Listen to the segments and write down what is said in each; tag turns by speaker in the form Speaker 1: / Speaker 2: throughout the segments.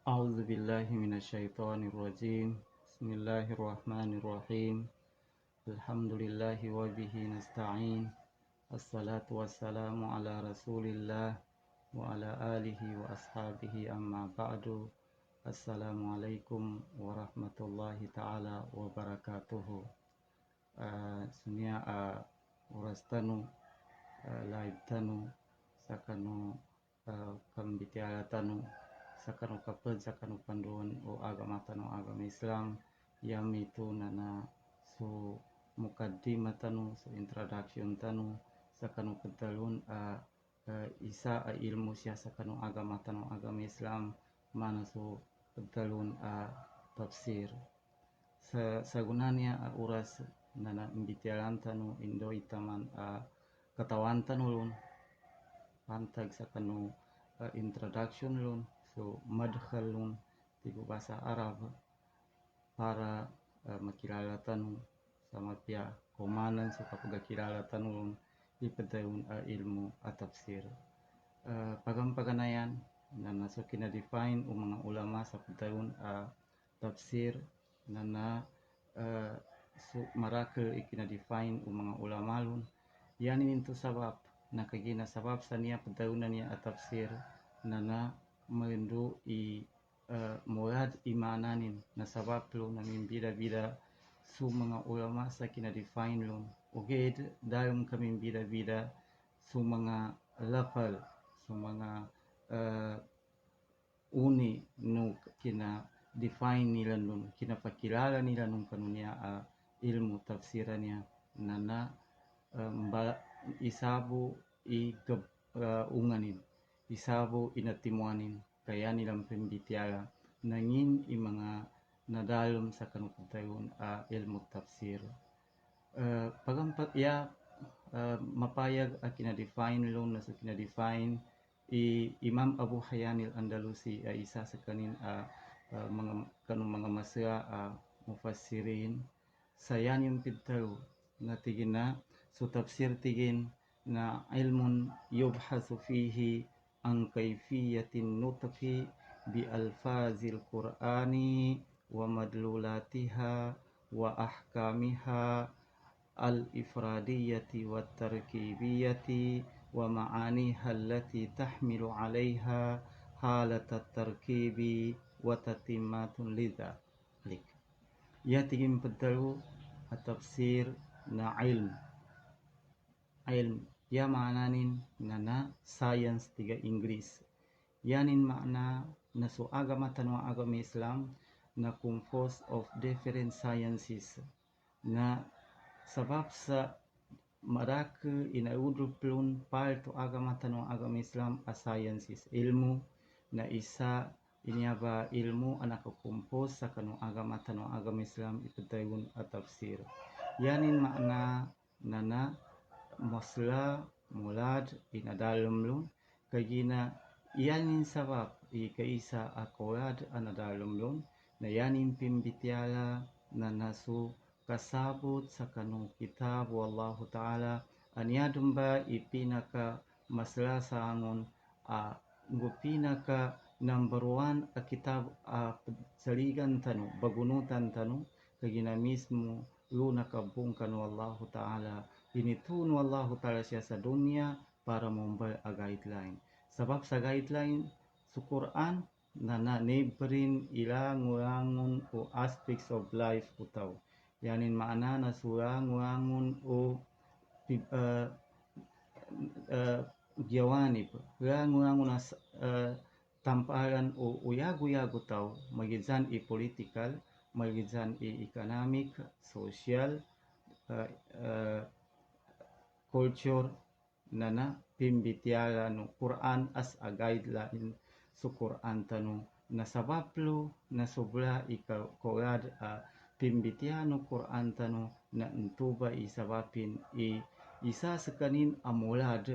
Speaker 1: A'udzu billahi minasyaitonir rajim. Bismillahirrahmanirrahim. Alhamdulillahi wa bihi nasta'in. Assalatu wassalamu ala Rasulillah wa ala alihi wa ashabihi amma ba'du. Assalamualaikum warahmatullahi taala wabarakatuh. Sunia uras tanu live tanu sakanu kambitiala tanu sakanu kaped sakanu panduan o agama tanu agama Islam yami tu nana so mukaddimah tanu so introduction tanu sakanu ketalun isa ilmu sia sakanu agama tanu agama Islam mana so ketalun tafsir sagunanya uras nana imbitialan tanu indo itaman katawan tanu lun pantag sakanu introduction lun so madkhal lun tigu bahasa Arab para makilala tanu sama pia komanan suka pagakilala tanu lun ipadaun ilmu tafsir paganayan nana so kina define mga ulama sa padaun tafsir nana marakel ikina define mga ulama lun yani itu sabab nakagina sabab sania pedaunan ya tafsir nana mendu murad imananin na sabab lo namin bida-bida su mga ulama sa kina define lun uged dalam kami bida-bida su mga level su mga uni nu kina define nila nun kina pakilala nila nun kanunya ilmu tafsirannya nana isabu unganin isabu inatimuanin kaya nilang pembitiala nangin mga nadalom sa kanukatayon ilmu tafsir pagampat ya mapayag kinadefine lo na sa kinadefine Imam Abu Hayyan al-Andalusi isa sa kanin mga masya mufassirin sayan yung pintaro na tigin na so tafsir tigin na ilmun yubhasu fihi ang kayfiyatin nutqi bi alfazil qur'ani wa madlulatiha wa ahkamiha al-ifradiyati wa tarkibiyati wa ma'aniha allati tahmilu 'alayha halat at-tarkibi wa tatimmatun lidzalik ya tigin padalu at-tafsir na ilm ya maknanin nana science tiga Inggris yanin makna na so agama tanu agama Islam na composed of different sciences na sabab sa marake inaudruplun pal to agama tanu agama Islam sciences ilmu na isa inyaba ilmu anak kumpos sa kanu agama tanu agama Islam ipatayun tafsir yanin makna nana masla mulad inadalum lun kagina yanin sabab ikaisa akolad anadalum lun na yanin pimbitiala na nasu kasabut sa kanong kitab wallahu ta'ala anyadumba ipinaka masla sa angon gupinaka number 1 kitab saligan tanu bagunutan tanu kagina mismo luna kabungkan wallahu ta'ala initun wallahu ta'ala siya sa dunia para membuat guideline sebab sa guideline sa Quran na nebrin ilang-ulangon o aspects of life utaw yanin maana na sulang-ulangon o jawanib ulang-ulangon na tampalan o uyagu-yagu taw magizan political magizan economic social culture nana pimbitiala no Quran as a guideline so Quran tanu na sabablo na sobra ikakolad pimbitiano Quran tanu na entuba isabapin isa sekanin amulad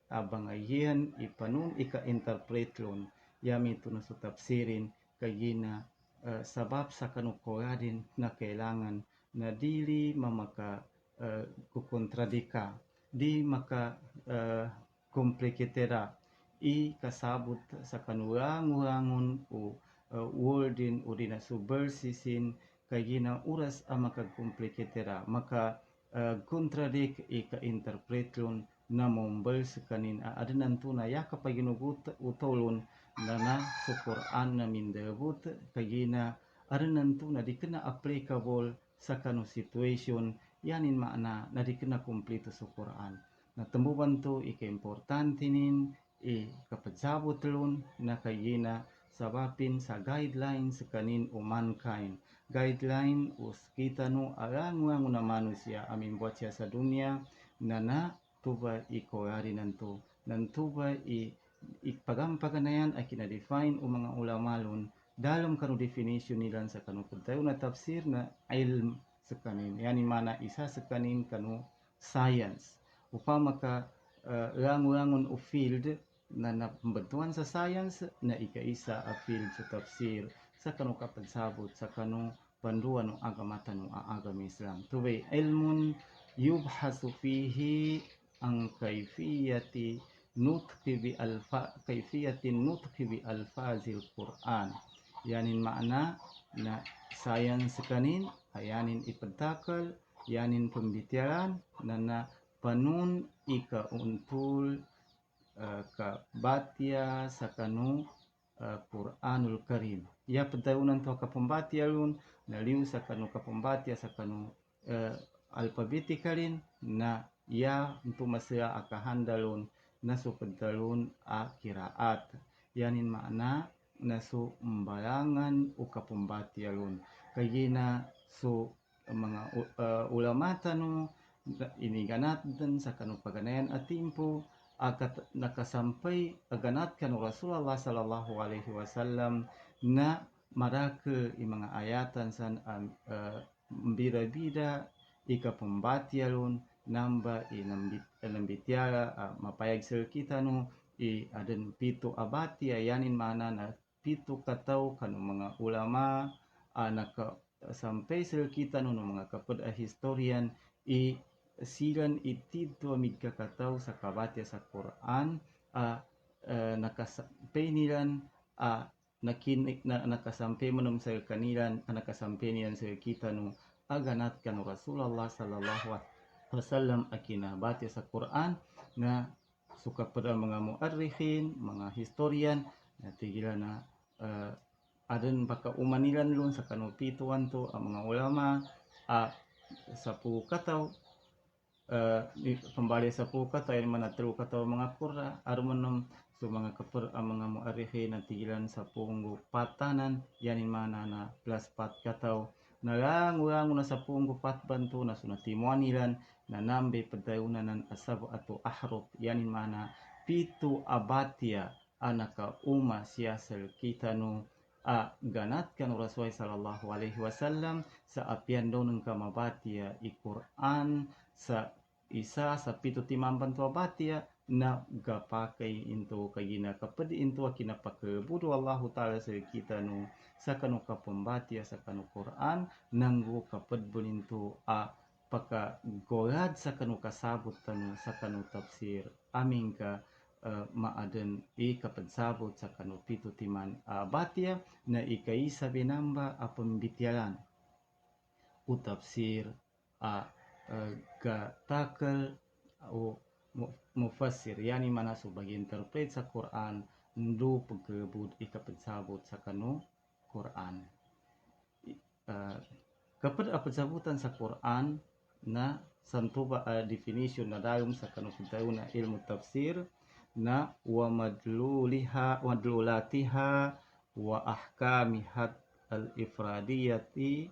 Speaker 1: abangayan ipanun ika-interpret lon yami ito na so tafsirin kagina sabab sa kanukoladin na kailangan na dili mamaka kukontradika di maka komplikitera i kasabot sa kanurangurangon o wordin udina subversisin kagina uras makagkomplikitera maka kontradik ika interpretlun na mombels kanin adanan tuna ya kapaginugut utolun nana su Quran na mindebut kagina adanan tuna dikena applicable sa kanu situation yanin makna na dikena kompleto su Quran na tembuban tu ika importantinin kapajabut lun na kagina sabapin sa guideline sa kanin o mankind guideline us kita nu alanguang na manusia amin buat siya sa dunia nana tuba ikoyari nantuba ipagampaganayan ay kinadefine o mga ulamalon dalam kanu definition nilan sa kanu pagtayo na tafsir na ilm sa kanin yani mana isa sa kanin kanu science upama ka languangon o field na pembentuan sa science na ika-isa a field sa tafsir sa kanu kapagsabot sa kanu panduan ng agamatan ng agama Islam. Tubay ilmun yubhasu fihi ang kayfiyati nutqi bi alfazil Quran. Yanin makna na science kanin ayanin ipagtakal yanin pembitiran na panun ika untul ka batia sa kanu Quranul Karim. Ya pagtaunan to kapambatialun naliw sa kanu kapambatia sa kanu alphabetikalin na ya untuk masya akahandalun na su pagtalun a kiraat. Yanin makna na su membalangan o kapambatialun. Kagina su mga ulamatan ini ganatan sa kanu paganayan atimpo akat nakasampai aganatkan Rasulullah sallallahu alaihi wasallam na marake mga ayatan san bida-bida ika pembatialun namba nambitiara mapayag sir kita no aden pitu abati ayanin mana na pitu katau kanu mga ulama naka sampai sir kita no mga kapod historian silan itito amid kakataw sa kabatya sa Quran nakasampay nilan nakasampay mo sa kanilan nakasampay nilan sa kita no aganat kan Rasulullah sallallahu alaihi wasallam akinabatya sa Quran na suka pada mga muarrikhin mga historian na tigilan na adan baka umanilan lun sa kanupituan to ang mga ulama sa kataw pembali sa pukat ay manatru kataw mga qurra arumanam so mga kapur ang mga muarikhin na tigilan sa punggo patanan yanin mana na plus pat kataw nalang na sa punggo pat bantu na sunatimuan nilan na nambe padayunan ng asab ato ahrop yanin mana pitu abatia anaka uma siyasal kita no ganat kan Rasulullah sallallahu alaihi wasallam sa apian daw ng kamabatia i Quran sa isa sa pitu timamban to abatia na gapakai into kagina kapadi into kinapakabudu Allah taala sa kita no sa kanu kapambatia sa kanu Quran nanggo kapadbon into paka golad sa kanu kasabot tanu sa kanu tafsir aming ka maaden kapagsabot sa kanu pitu timan batia na ikaisa binamba pembitialan u tafsir gatakal o mufassir yani mana sebagai interpret sa Quran ndu pagkabud ikapagsabot sa kanu Quran kapag apagsabutan sa Quran na santuba definition na dalam sa kanu pagtayo na ilmu tafsir na wa madlulatiha wa ahkamihat al-ifradiyati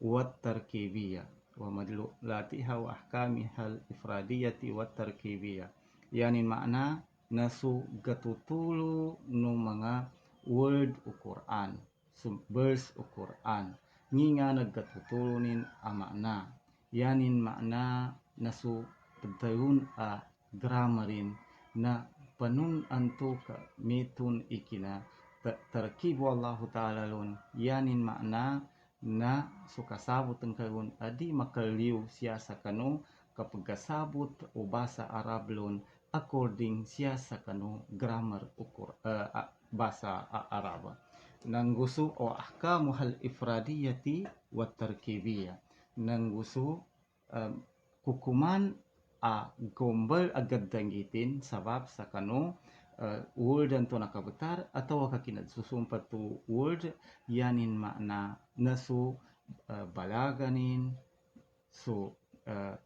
Speaker 1: wa tarkibiyah wa madlulatiha wa ahkamihal ifradiyati wa tarkibiyah yani makna nasu gatutulu no mga word o Quran verse o Quran nginga naggatutulunin makna yanin makna nasu pagtayun gramarin na panun anto ka mitun ikina tarkibu Allah ta'ala lun yanin makna na sukasabot ang karon adi makaliw siya sa kanu kapag kasabot o basa Arab lon according siya sa kanu grammar o basa Arab Nanggusu o ahkamuhal ifradiyati wa tarkibiyah. Nanggusu hukuman a gombal agad danggitin sabab sa kanu word to nakabetar atau kakinat susumpat tu word yanin makna nasu balaganin so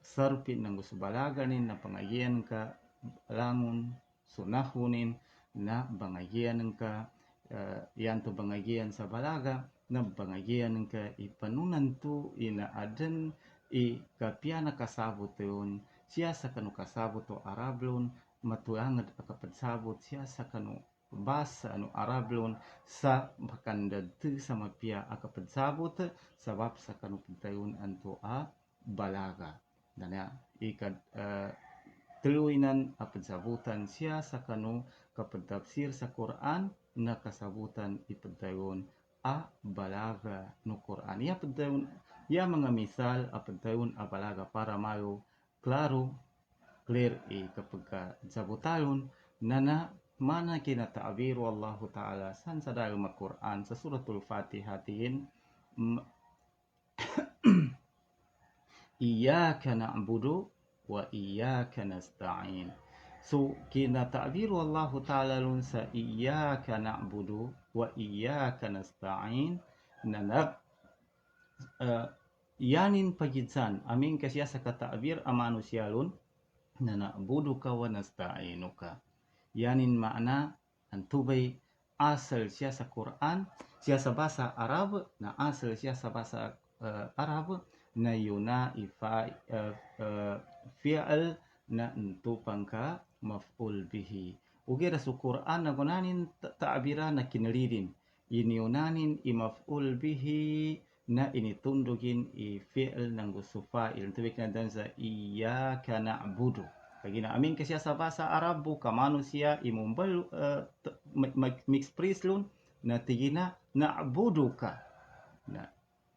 Speaker 1: sarpin ng gusto balaganin na pangagian ka langun sunahunin na bangagian ka yan to bangagian sa balaga na bangagian ka ipanunan tu ina aden i kapiana kasabot yun siya sa kanu kasabot to arablon matuangad akapadsabot siya sa kanu basa anu arablon sa makandad sa mapia akapadsabot sabab sa kanu pintayon anto a balaga dan ya ikat teluinan apadsabutan siya sa kanu kapagtafsir sa Quran na kasabutan ipadayon a balaga no Quran ya padayon ya mga misal apadayon a balaga para mayo klaro clear kapag sabutalon na mana kinataabiru Allah Ta'ala san sa dalam Quran sa suratul Fatihah tin Iyyaka na'budu wa iyyaka nasta'in. So, kinata'biru Allah Ta'ala lun sa iyyaka na'budu wa iyyaka nasta'in na yanin pagidsan amin kasya sa kata'bir amanu siyalun na na'buduka wa nasta'inuka. Yanin makna antubay asal siya sa Quran, siya sa bahasa Arab, na asal siya sa bahasa Arab na yuna fi'al na entupang ka maf'ul bihi. Ugira sa Quran na gunanin ta'abira na kinalirin. Iniunanin maf'ul bihi na initundugin fi'al ng gusto fa'il. Tubik na dan sa iyyaka na'budu. Kaya amin kasi sa bahasa Arab kamano siya imumbal mix prislun na tigina na'budu ka. Na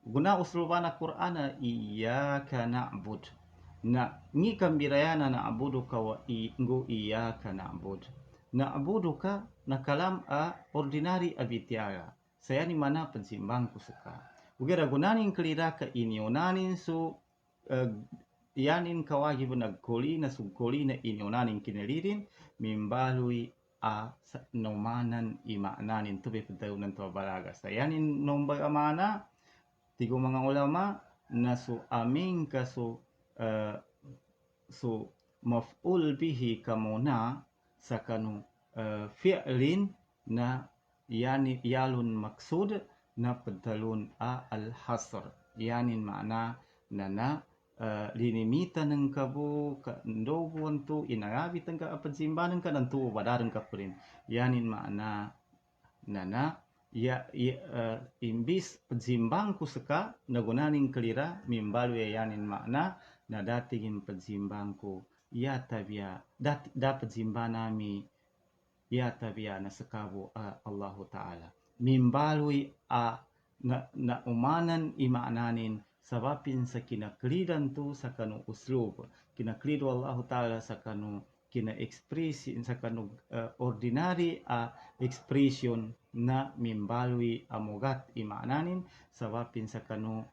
Speaker 1: guna usluba na Quran na iyyaka na'bud. Na ngi kambirayana na'budu ka wa ingo iyyaka na'bud. Na'budu ka na kalam ordinary abitiara. Saya ni mana pensimbang ko suka. Ugera gunanin kelira ka inionanin su yanin kawagib nagkoli na sugkoli na inyonanin kinalirin mimbalui a nomanan imaknanin tubi pedaunan to balaga sayanin nombag amana tigo mga ulama na su aming ka su maf'ul bihi kamuna sa kanu fi'lin na yani yalun maksud na pedalun al-hasr yanin makna na linimitan ng kabu ndobuan tu inarabit ang kapansimbanan ka ng tu badaran ka prin yanin makna nana imbis pensimbang ku seka nagunaning kelira mimbalu yanin makna na datingin pensimbang ku ya tabia dapat simbanami ya tabia na sekabu Allah Ta'ala mimbalui na umanan imaknanin sabapin sa kinaklidan tu sa kanu uslub kinaklido Allah Ta'ala sa kanu kina-expression sa kanu ordinary expression na mimbalui amugat imaknanin sabapin sa kanu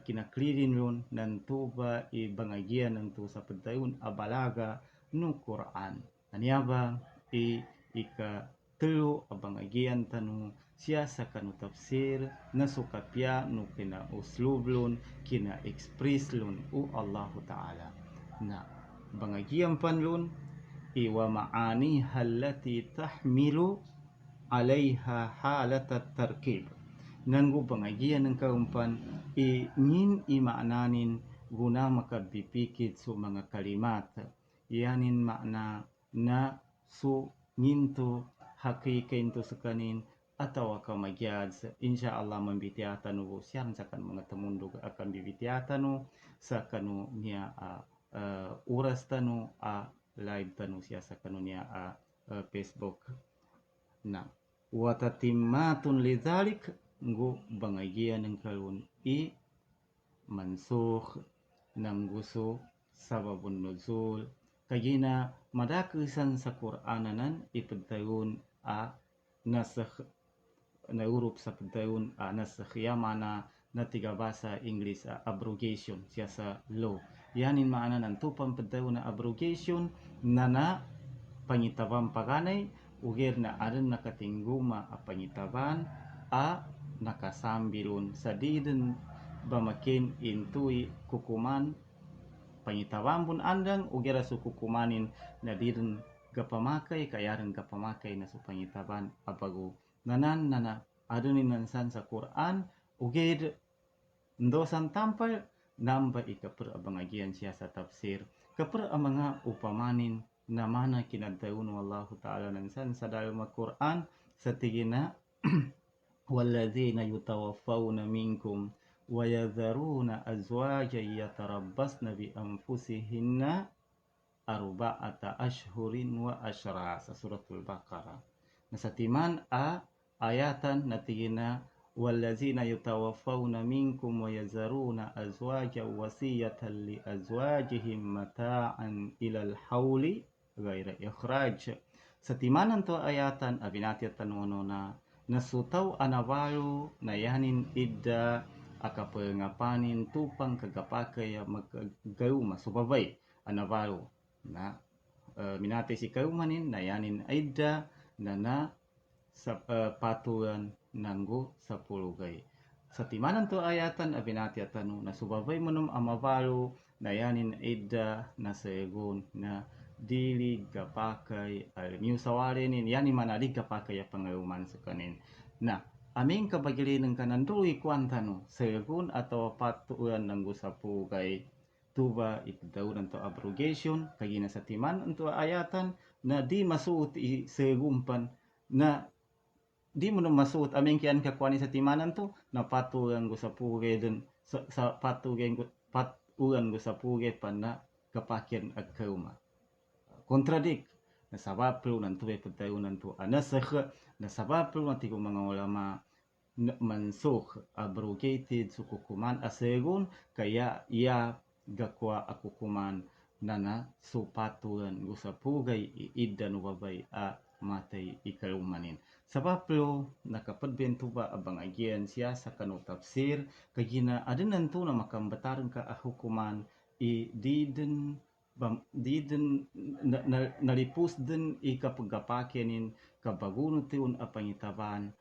Speaker 1: kinaklidin yun ng tuba ibangagian ng tu sa pagtayun abalaga no Quran anyaba ika telu abangagian tanu siya sa kanu tafsir na sukapya no kina uslublun kina expresslun Allah Ta'ala na bangagian panlun iwa maani halati tahmilu alaiha halatat tarkib nanggo bangagian ng kaumpan ingin imaknanin guna makabipikit su mga kalimat yanin makna na su nginto hakikin to sekanin atau akan magyad insya Allah membitiatan nu siyan sa kan mga tamundog akan bibitiatan nu sa kanu niya uras tanu live tanu siya sa kanu niya Facebook na watatimmatun lidzalik nggo bangagian ng kalun mansukh ng gusto sababun nuzul kagina madakisan sa Qur'ananan ipagtayon nasakh na huruf sa pagdayon nasakh mana na tiga bahasa Inggris abrogation siya sa law. Yanin maana ng tupang pagdayon na abrogation na pangitaban paganay uger na aron nakatingguma a pangitaban nakasambilon sa diden bamakin intui kukuman pangitawan pun andang ugera su kukumanin na diden gapamakay kayaran gapamakay na su pangitaban abago nanan nana adunin nansan sa Quran uged ndosan tampal namba ikapur abangagian siya sa tafsir kapur ang mga upamanin na mana kinadayun wallahu ta'ala nansan sa dalam Quran sa tigina walladzina yutawaffawna minkum wa yadharuna azwajan yatarabbasna bi anfusihinna arba'ata ashhurin wa asyra sa suratul Baqarah. Nasatiman ayatan na tigina walladzina yutawaffawna minkum wa yazaruna azwajan wasiyatan li azwajihim mata'an ilal hauli ghaira ikhraj. Sa timanan to ayatan abinatiat tanono na nasutaw anabayo na yanin idda akapangapanin tupang kagapakay magagauma subabay anabayo na minati si kaumanin na yanin idda na sa patuan nanggo sa pulugay. Sa timanan to ayatan abinatiat tanu na subabay manum amabalo na yanin idda na segun na dili gapakai miusawarenin yani manadi gapakai pangayuman sa kanin na aming kabagilinan kanandui kuantano segun atau patuan ng gusapu kay tuba ipdaw to abrogation kagina sa timan untuk ayatan na di masuot segumpan na di mo na masuot aming kian kakwani sa timanan to na patuan gusapu kay dun sa patuan gusapu kay pan na kapakyan agkauma kontradik na sabaplo ng tuwe pagtayo ng to nasakh na sabaplo ng tigo mga ulama mansukh abrogated sukukuman asegun kaya iya gakwa akukuman nana supatuan gusapugay iddan wabay matay ikalumanin sabaplo nakapadbento ba abang agian siya sa kanu tafsir kagina adenan to na makambataran ka hukuman diden nalipus din ikapagapakenin kabaguno tiun apangitaban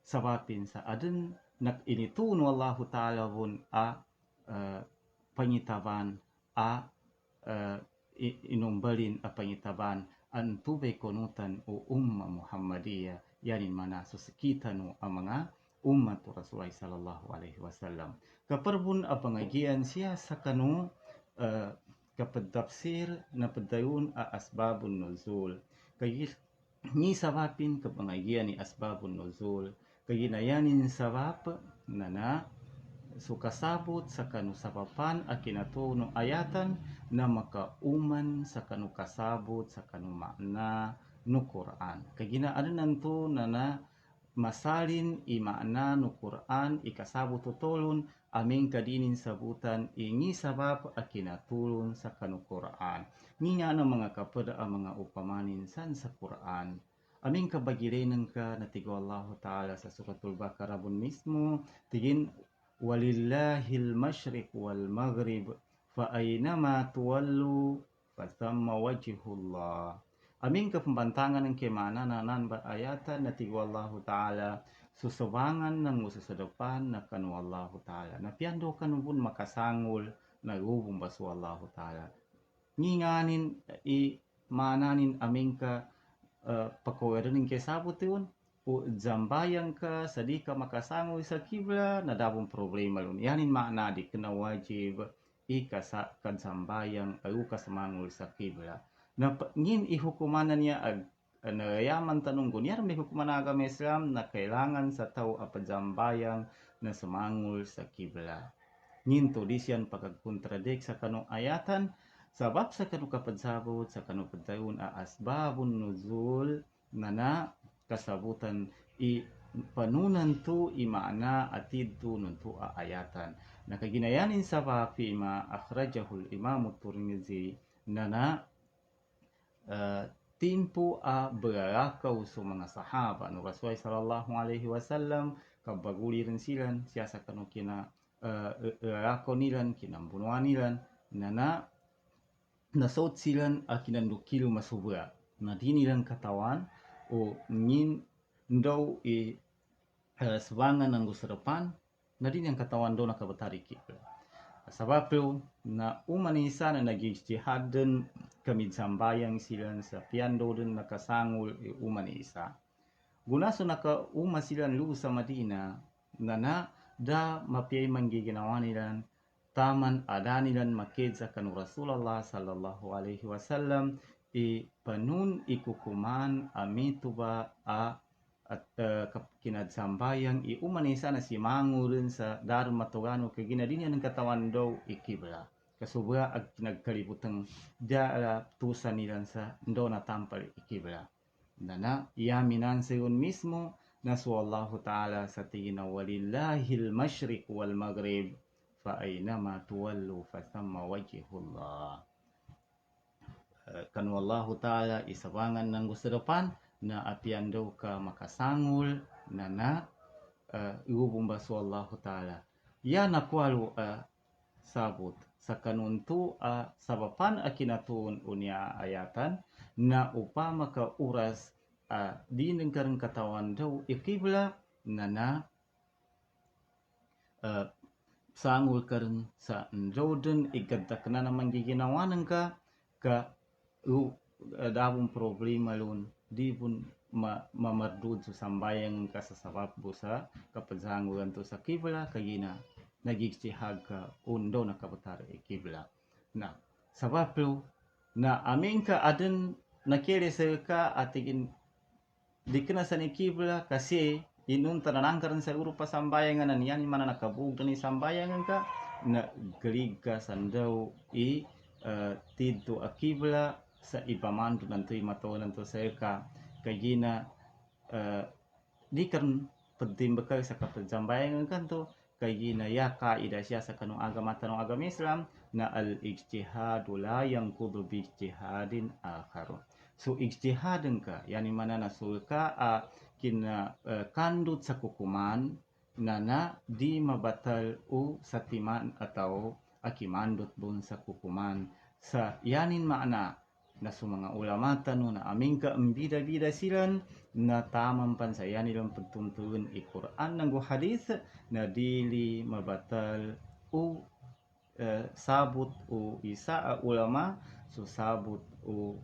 Speaker 1: sabapin sa adin initun wallahu ta'ala bun pangitaban inumbalin apangitaban an tubay konutan o umma Muhammadiyah yanin mana susikitanu ang mga umat Rasulullah sallallahu alaihi wasallam kaparbun apangagian siya sa kanu kapag tafsir na padayon asbabun nuzul kay ni sabapin kapangagian ni asbabun nuzul kay ginayanin sabab na sukasabot sa kanu sabapan akinatuno ayatan na makauman sa kanu kasabot sa kanu makna no Quran kay ginaanan to na masalin imakna no Quran ikasabot tutulon aming kadinin sabutan ingi sabab akinatulon sa kanu Quran nga ng mga kapada ang mga upamanin san sa Quran aming kabagirinan ka na tigo Allah Ta'ala sa suratul Baqarah bun mismo tigin walillahil masyriq wal maghrib fa aynama tuwallu fa thamma wajhullah aming kapambantangan ng kemana nanan ba ayatan na tigo Allah Ta'ala susubangan ng usasadopan na kanu Allah Ta'ala na piando kanubun makasangol na gubong baso Allah Ta'ala nginganin mananin aming ka pakaweranin kay sabot yun o zambayang ka sadi ka makasangol sa kibla na dabong problema lun yanin maanadi na wajib kadsambayang ayu kasamangol sa kibla na ngin ihukumanan niya nagayaman tanong kunyar may hukuman agama Islam na kailangan sa tao apadzambayang na sumangol sa kibla. Nginto di siyan pagkontradik sa kanong ayatan sabab sa kanong kapadsabot sa kanong padayon asbabun nuzul na kasabutan panunan to imaana atid to nunto ayatan. Nakaginayanin sa papi ma akhrajahul Imam Tirmidzi na timpu a berakau su mga sahaba nu Rasul sallallahu alaihi wasallam kabaguliran silan siasa kanu kina rakau nilan kinambunuan nilan nana nasot silan a kinandukilu masubra na dinilan katawan o ngin ndau sebangan ng gusto depan na din yang katawan do nakabatari kita. Sebab tu na umanisa na nag-ijtihad din kami sambayang silan sa piando din nakasangul umanisa. Guna so naka umasilan lu sa Madina na da mapiyay manggiginawa nilan taman ada nilan makidsa kanu Rasulullah sallallahu alaihi wasallam panun ikukuman amituba at kinadsambayang umanisa na si mangurin sa darun matugano kagina din yan ang katawan daw ikibla kasubra ag kinagkalibutang dala tusa nilan sa do na tampal ikibla nana yaminan sayon mismo na Allahu ta'ala sa tingin na walillahil masyriq wal maghrib fa aynama tuwallu fa thamma wajhullah. Kanu Allahu ta'ala isabangan ng gusto depan na apian daw ka makasangul na iubumba su Allah ta'ala ya nakwalu sabut sa kanuntu sabapan akinatun unya ayatan na upama ka uras di nengkareng katawan daw ikibla na sangul karen sa ndoden igadda kana naman giginawanan ka dabong problema lun di pun mamardud sa sambayang ka sa sabab busa kapadzangulan to sa kibla kagina nagijtihad ka undo na kabatar kibla na sabab lo na amin ka aden nakere sa ka atigin dikena sa ni kibla kasi inun tananangkaran sa urupa sambayangan na niyan mana nakabug ni sambayangan ka na geliga sandaw tidto akibla sa ipamandu nanto imatolan to sa ka kagina di kan pedimbekal sa kapadzambayangan kan to kagina ya kaidah siya sa kanong agama tanong agama Islam na al ijtihadu la yanqudu bi ijtihadin akhar. So ijtihadin ka yani mana nasulka kina kandut sa kukuman na di mabatal u satiman atau akimandut bun sa kukuman sa yanin makna na sa mga ulama tano na aming ka bida-bida silan na tamang pansaya nilang pagtuntuan Quran ng hadis na dili mabatal o sabot o isa ulama so sabot o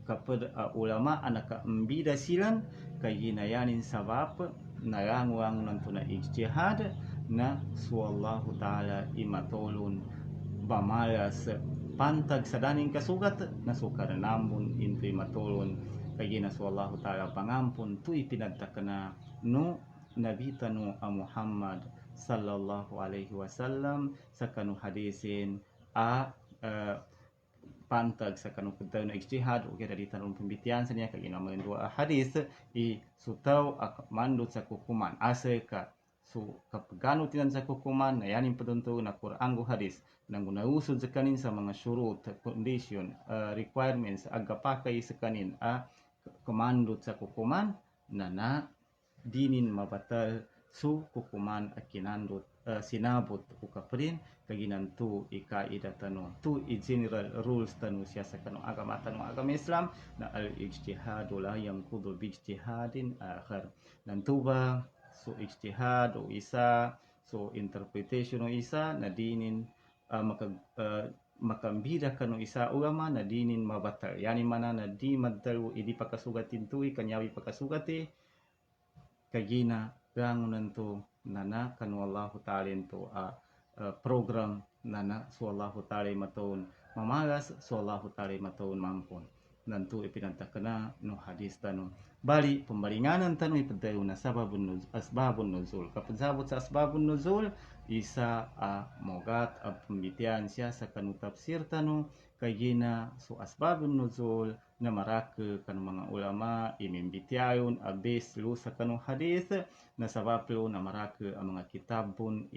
Speaker 1: kapag ulama anak bida silan kay ginayanin sabab narangwang nanto na ijtihad na suwallahu ta'ala imatulon bamalas pantag sa daning kasugat na sukaranambon into'y matulon kay ginaswallahu ta'ala pangampon tuy pinagtaka na no nabita no Muhammad sallallahu alaihi wasallam sa kanu hadisin pantag sa kanu kutaw na ijtihad o kaya dito ng pembitian sa niya kay ginaman dua hadis sutaw mandot sa kukuman asa ka so kapagano tinan sa kukuman na yanin patunto na Quran go hadis nang nausod sa kanin sa mga syurut, condition, requirements agapakay sa kanin komandot sa kukuman na dinin mabatal su kukuman at kinandot sinabot o kaprin kaginan tu ikaida tano tu general rules tano siya sa kanong agama Islam na al ijtihadu la yanqudu bi ijtihadin akhar nantu ba so ijtihad o isa so interpretation o isa na dinin makambida kanu isa ulama na dinin mabatal yani mana na di maddalu idi pakasugatin tu'i kanyawi pakasugati kagina rangunan to nana kanu Allahu ta'ala to program nana so Allahu ta'ala matun mamalas so Allahu ta'ala matun mampun nantu ipinantakana no hadis tanu bali pembaringanan tanu ipadayo na asbabun nuzul kapag sabot sa asbabun nuzul isa mogat pembitian siya sa kanu tafsir tanu kay gina so asbabun nuzul na marake kanu mga ulama imimbitiayon abis lu sa kanu hadis na sabaplo na marake ang mga kitabon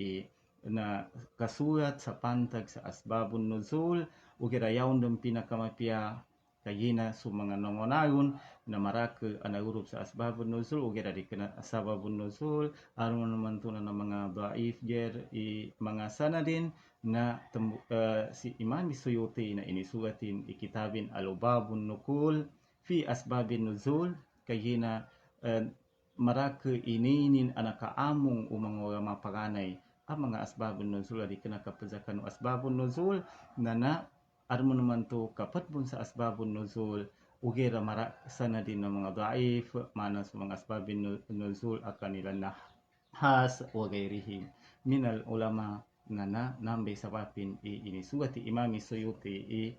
Speaker 1: na kasulat sa pantag sa asbabun nuzul ug girayawn dong pinakamapia kayina su mga nongonayon na marake ana huruf sa asbabun nuzul ugira dikena sababun nuzul aron naman tuna na mga dhaif ger i mga sanadin na si Imam Suyuti na inisugatin ikitabin alubabun nukul fi asbabin nuzul kayina marake ininin anaka among umang mga paganay ang mga asbabun nuzul di kena kapazakan asbabun nuzul nana aron naman to kapat bun sa asbabun nuzul ugira mara sanadin ng mga dhaif mana sa mga asbabun nuzul akan nila nahas wa gairihi minal ulama nana nambe sababin ini sugati Imam Suyuti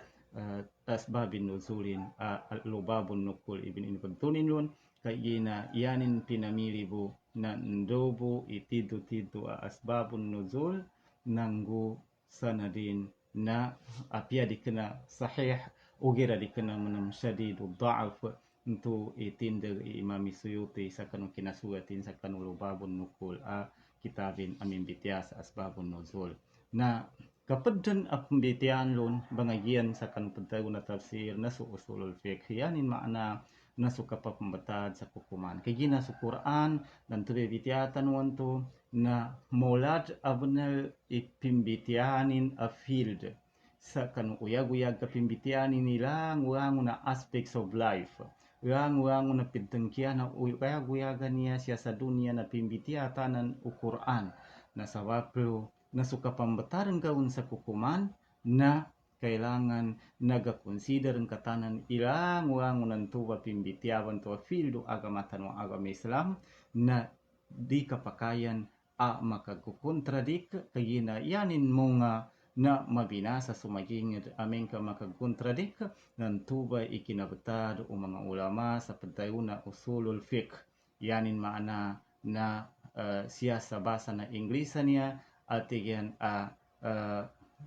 Speaker 1: asbabin nuzulin al-lubabun nukul ibn inpuntunin lun kayina yanin pinamili bu na ndobo itidu asbabun nuzul nanggu sanadin na apia dikena sahih ugira dikena menam syadidud dha'af untuk itinda Imam Suyuti sakanu kinasugatin sakanu lubabun nukul kitabin amin bitias asbabun nuzul na kapaddan apembitian lun bangagian sakanu pentagu na tafsir nasu usulul fiqh yanin makna nasu kapapembatad sa hukuman kagina su Quran dan tube bitiatan wanto na molad abnal ipimbitianin a field sa kanu uyag-uyag kapimbitianin nila nguang na aspects of life nguang na pidengkia na uyag-uyagan niya siya sa dunia na pimbitiatanan u Quran na sawaplo na suka pambataran kaun sa hukuman na kailangan naga-consider ang katanan ilang wangunan tuwa pimbitiawan tuwa field agama tanwa agama Islam na di kapakayan makagukontradik kayina yanin mga na mabinasa sumagingid aming ka makaguntradik nan tuba ikinabatad o mga ulama sa pagtayo na usulul fiqh yanin maana na siya sa basa na Inglesa niya at yan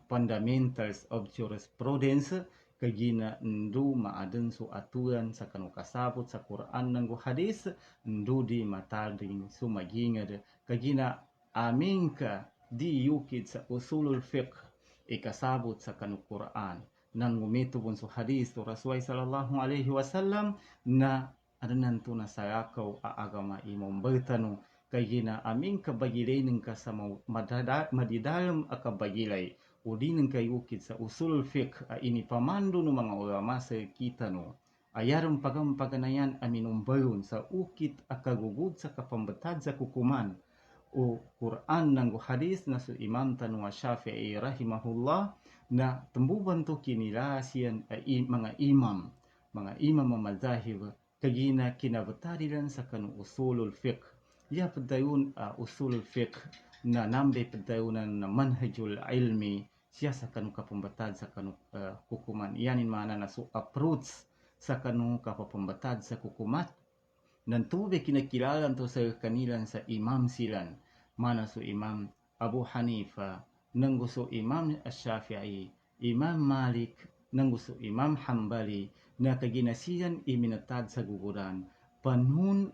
Speaker 1: fundamentals of jurisprudence kagina ndu maaden su aturan sa kanu kasabot sa Quran nang hadis ndu di matading sumagingad kagina amingka di yukid sa usulul fiqh ikasabot sa kanu Quran nang gumitubon su hadis to Rasul sallallahu alaihi wasallam na adanan to na sayakaw agama imong bertanu kagina amingka bagilay ng kasama madidalam akabagilay udi ng kayukit sa usul fiqh ini pamandu ng mga ulama sa kita no ayaram paganayan aminumbayon sa ukit akagugud sa kapambatad sa kukuman o Quran ng hadis na su Imam Tanwa Syafi'i rahimahullah na tembuban to kinila siyan mga imam mamazahib kagina kinabatarilan sa kanu usulul fiqh ya padayon usulul fiqh na nambe pedayunan na manhajul ilmi siya sa kanu kapambatad sa kanu hukuman yanin mana na su approach sa kanu kapambatad sa hukumat nan tube kinakilalan to sa kanilan sa imam silan mana su Imam Abu Hanifa nang gusto Imam Syafi'i Imam Malik nang gusto Imam Hambali na kaginasiyan iminatad sa guguran panun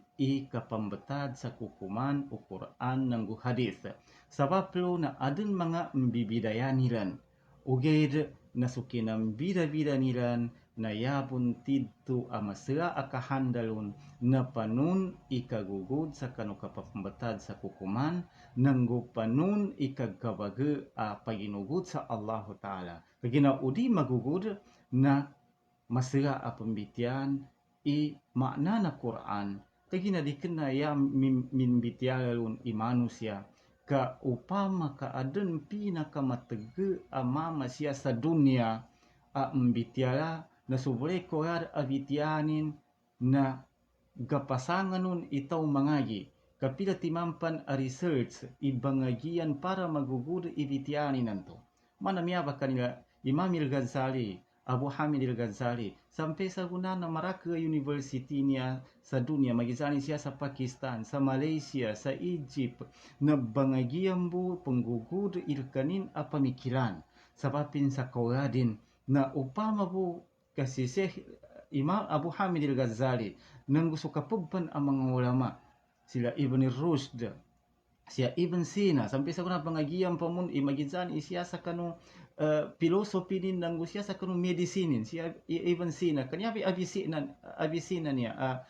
Speaker 1: kapambatad sa kukuman o Quran ng hadis. Sabaplo na adun mga mbibidaya nilan. Uged na sukinang bida-bida nilan na yapon tidto amasira akahandalon na panun ikagugod sa kanu kapambatad sa kukuman nanggo panun ikagkabage paginugod sa Allah Ta'ala. Kagina udi magugod na masira pembitian makna na Quran kagina dikena ya minbitialun manusia ka upama ka adun pinakamatege amama siya sa dunia mbitiala na subre koyar abitianin na gapasanganon itaw mangagi kapila timampan a research ibangagian para magugud ibitianin nanto manamiyaba kanila Imam Al-Ghazali Abu Hamid Al-Ghazali sampai sa guna na Maraka University niya sa dunia magizani siya sa Pakistan, sa Malaysia, sa Egypt na bangagian bu penggugud ilkanin pamikiran sabapin sa kauradin na upama bu kasi Imam Abu Hamid Al-Ghazali nang gusto kapugpan ang mga ulama sila Ibn Rushd sia Ibn Sina sampai sa kuna pangagiam pamun imagizan isiasa kanu filosofi nin nanggu siasa kanu medisinin sia Ibn Sina kanya Avicenna niya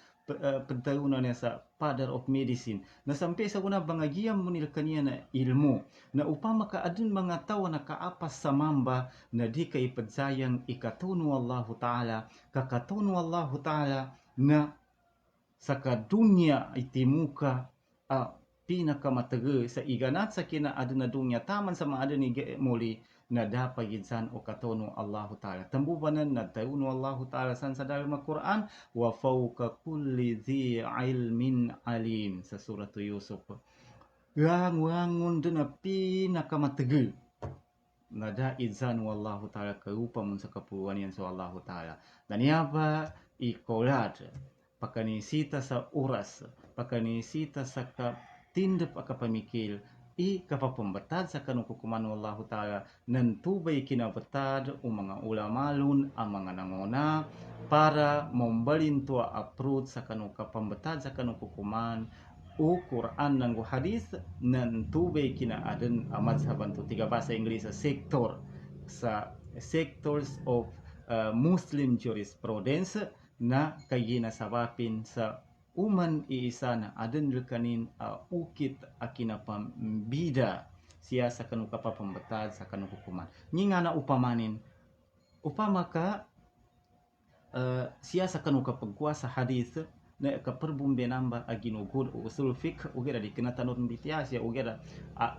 Speaker 1: pagtarunan niya sa father of medicine na sampai sa kuna pangagiam munil kanya na ilmu na upama ka adun mga tao na kaapas sa mamba na di kay padsayang ikatunu Allahu Ta'ala kakatunu Allahu Ta'ala na sa kadunya itimuka pinakamataga sa iganat sa kina aduna dunya taman sa mga aduni muli na dapagidsan o katono Allahu Ta'ala. Tambubanan na tauno Allahu Ta'ala san sa dalam Al-Quran wa fawqa kulli dhi ilmin alim sa surat Yusuf. Wangun dun na pinakamataga na daidsan Allahu Ta'ala karupa mun sa kapuruan yan sa Allahu Ta'ala. Dan yaba ikolat pakanisita sa oras, pakanisita sa tindap akapamikil kapapambatad sa kanukukuman ng Allah Ta'ala nantubay kinabatad o mga ulamalun ang mga nanguna para mombalin to approach sa kanukapambatad sa kanukukuman o Quran ng hadis nantubay kinaadan madhaban to tiga bahasa Inggris sa sectors of Muslim jurisprudence na kayina sabapin sa uman iisa na adan kanin ukit akina pambida siya sa kanu kapapambatad sa kanu hukuman. Nga na upamanin upama ka siya sa kanu kapagkuasa hadith na kaperbumbe namba aginugod o usul fiqh ugera di kinatanod bitiya siya ugera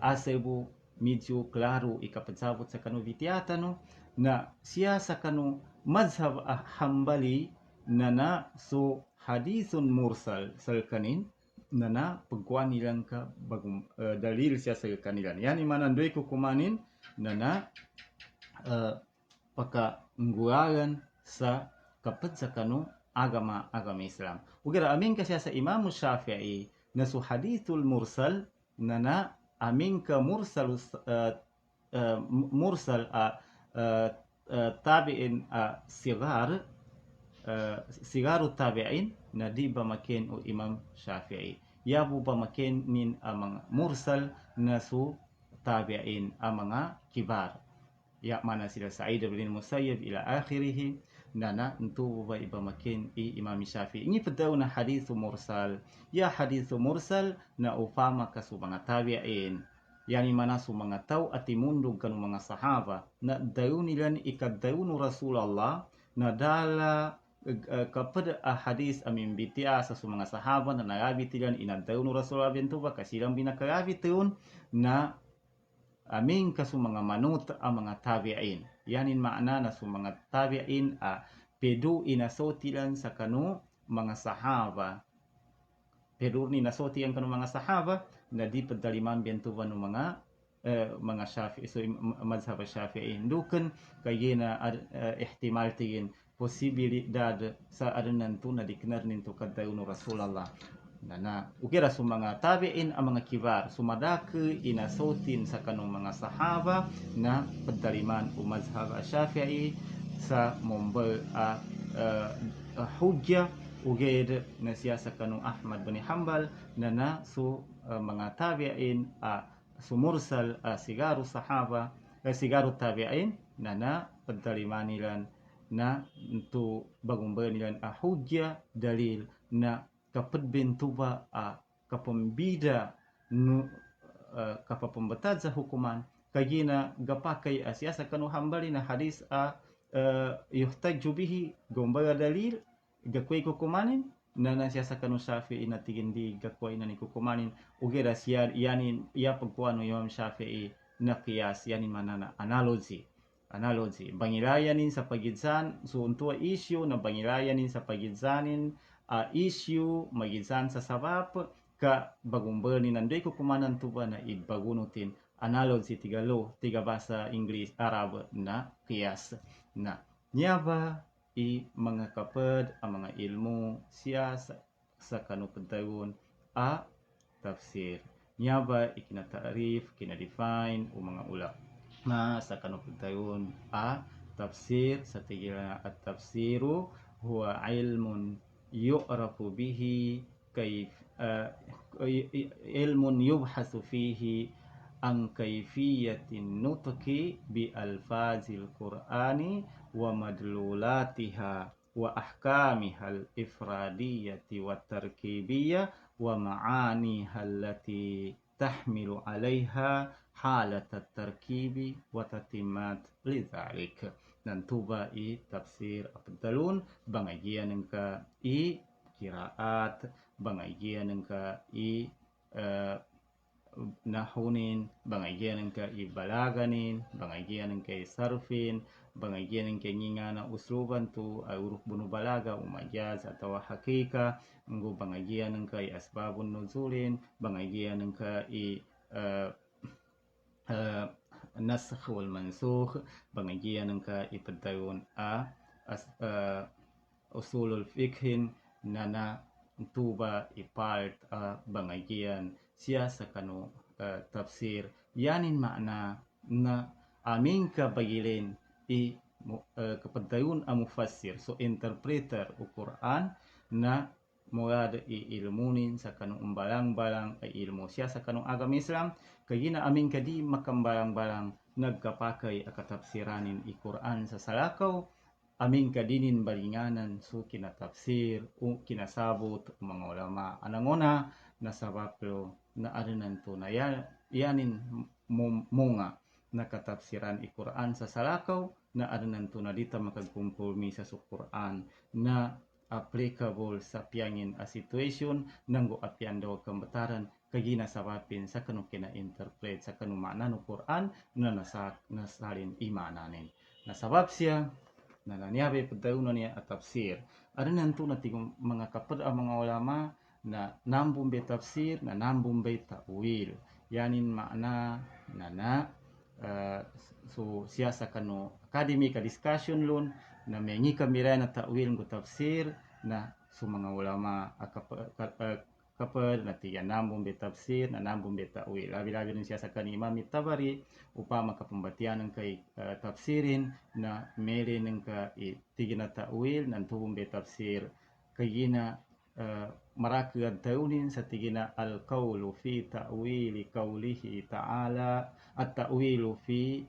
Speaker 1: asebu medyo klaro ikapadsabot sa kanu bitiyata no na siya sa kanu mazhab hambali nana so hadithun mursal salkanin nana pagkuan nilang ka bagong dalil siya sa kanilan yani manandoy ko kumanin nana pakaungguaran sa kapag sa kanu agama Islam ugera amin ka siya sa Imam Shafi'i na so hadithul mursal nana amin ka mursal tabi'in sigaru tabi'in na di ba makin o Imam Shafi'i yabu ba makin min amang mursal na su tabi'in ang mga kibar ya mana sila Sa'id bin Musayyib ila akhirih nana ntu ba iba makin Imam Shafi'i ini pedaw na hadithu mursal ya hadithu mursal na upama ka su mga tabi'in yani mana su mga tao at imundog kanu mga sahaba na daw nilan ikadaw Rasulullah na dala kepada hadis amin bitia sa mga sahaba na narabi tilan inadaw no Rasulullah bintuba kasilang binakarabi tiyon na amin kasu mga manut ang mga tabi'in yanin maana na su mga tabi'in pedu inasotilan sa kanu mga sahaba pedu ni nasoti ang kanu mga sahaba na di pedaliman bintuba no mga Syafi'i so mazhab Syafi'i duken kayena ihtimal tingin posibilidad sa adanan to na diknar ninto kadayo no Rasulullah na ukira sa mga tabi'in ang mga kibar sumadake inasotin sa kanong mga sahaba na pedaliman o mazhab Syafi'i sa mombal hujja uged na siya sa kanong Ahmad bin Hanbal na so mga tabi'in sumursal sigaru sahaba sigaru tabi'in na pedaliman nilan na untuk bagumba nilan hujja dalil na kapag bentuba kapambida no kapapambatad sa hukuman kagina gapakay asya sa kanu hambali na hadis yuhtaju bihi gumba dalil gakway kukumanin na siya sa kanu Shafi'i na tigindi gakway na ni kukumanin ugera siya yanin iya pagkuano Imam Shafi'i na qiyas yanin manana analogy bangilayanin sa pagidsan so untua issue na bangilayanin sa pagidsanin issue magidsan sa sabab ka bagumberni nandoy ko kumanan tuba na ibagunutin analogy tiga bahasa Inggris Arab na qiyas na nyaba mga kapad ang mga ilmu siya sa kanupadayon tafsir nyaba ikinataarif kinadefine o mga ulap na sa kanupagtayon tafsir sa tigilan at tafsiru huwa ilmun yu'rafu bihi uh, ilmun yubhasu fihi an kaifiyatin nutqi bi alfazil qur'ani wa madlulatiha wa ahkamihal ifradiyati wa tarkibiyah wa ma'aniha allati tahmilu alaiha halat tarkibi wa tatimat lidhalik. Dan tuba i tafsir abdalun bangagian ka i kiraat bangagian ka i nahunin, bangagian ka i balaganin, bangagian ka i sarfin, bangagian ka ngingana usluban tu uruf bunu balaga umajaz atau hakika, nggo bangagian ka i asbabun nuzulin, bangagian ka i nasakh wal mansukh, bangagian ka i pedayun usulul fikhin nana tuba i part bangagian siya sa kanu tafsir yanin makna na amin ka bagilin i kepadayun mufassir so interpreter u Quran na murad i ilmunin sa kanu umbalang-balang ay ilmu siya sa kanu agama Islam kagina amin kadi makambalang-balang nagkapakai akatafsiranin i Quran sa salakaw amin kadinin balinganan so kinatafsir o kinasabot mga ulama anangona na sabaplo na arinan to na yanin munga na katafsiran i Quran sa salakaw na arinan to na dita makagkumpulmi sa Quran na applicable sa piyangin a situation nanggo apian daw kambataran kagina sabapin sa kanu kina interpret sa kanu makna no Quran na nasalin imananin na sabab siya na nanyabe pedaunan niya at tafsir arinan to na tigong mga kapad mga ulama na nambung be tafsir na nambung be ta'wil yanin makna na so siya sa kanu academic discussion lun na mengi kamira na ta'wil ng tafsir na so mga ulama kapad na tiga nambung be tafsir na nambung be ta'wil labi-labi rin siya sa kani Imam Tabari upama kapembatian ng kay tafsirin na mele ng ka tiga na ta'wil na tubung be tafsir kagina marakad taunin sa tigina al-qawlu fi ta'wili qawlihi ta'ala at ta'wilu fi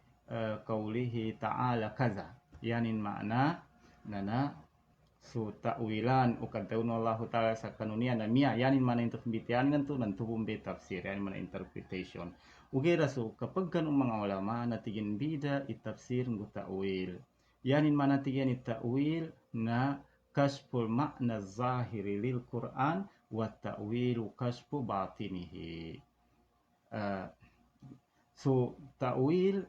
Speaker 1: qawlihi ta'ala kaza yanin makna nana so ta'wilan o kadtaun Allah ta'ala sa kanunia na miya yanin mana interpretian nganto nan tubong be tafsir yanin mana interpretation ugera so kapag kanong mga ulama na tigin bida itafsir ng ta'wil yanin mana tigin ita'wil na kashful makna zahiri lil Quran wa ta'wilu kashfu batinihi so ta'wil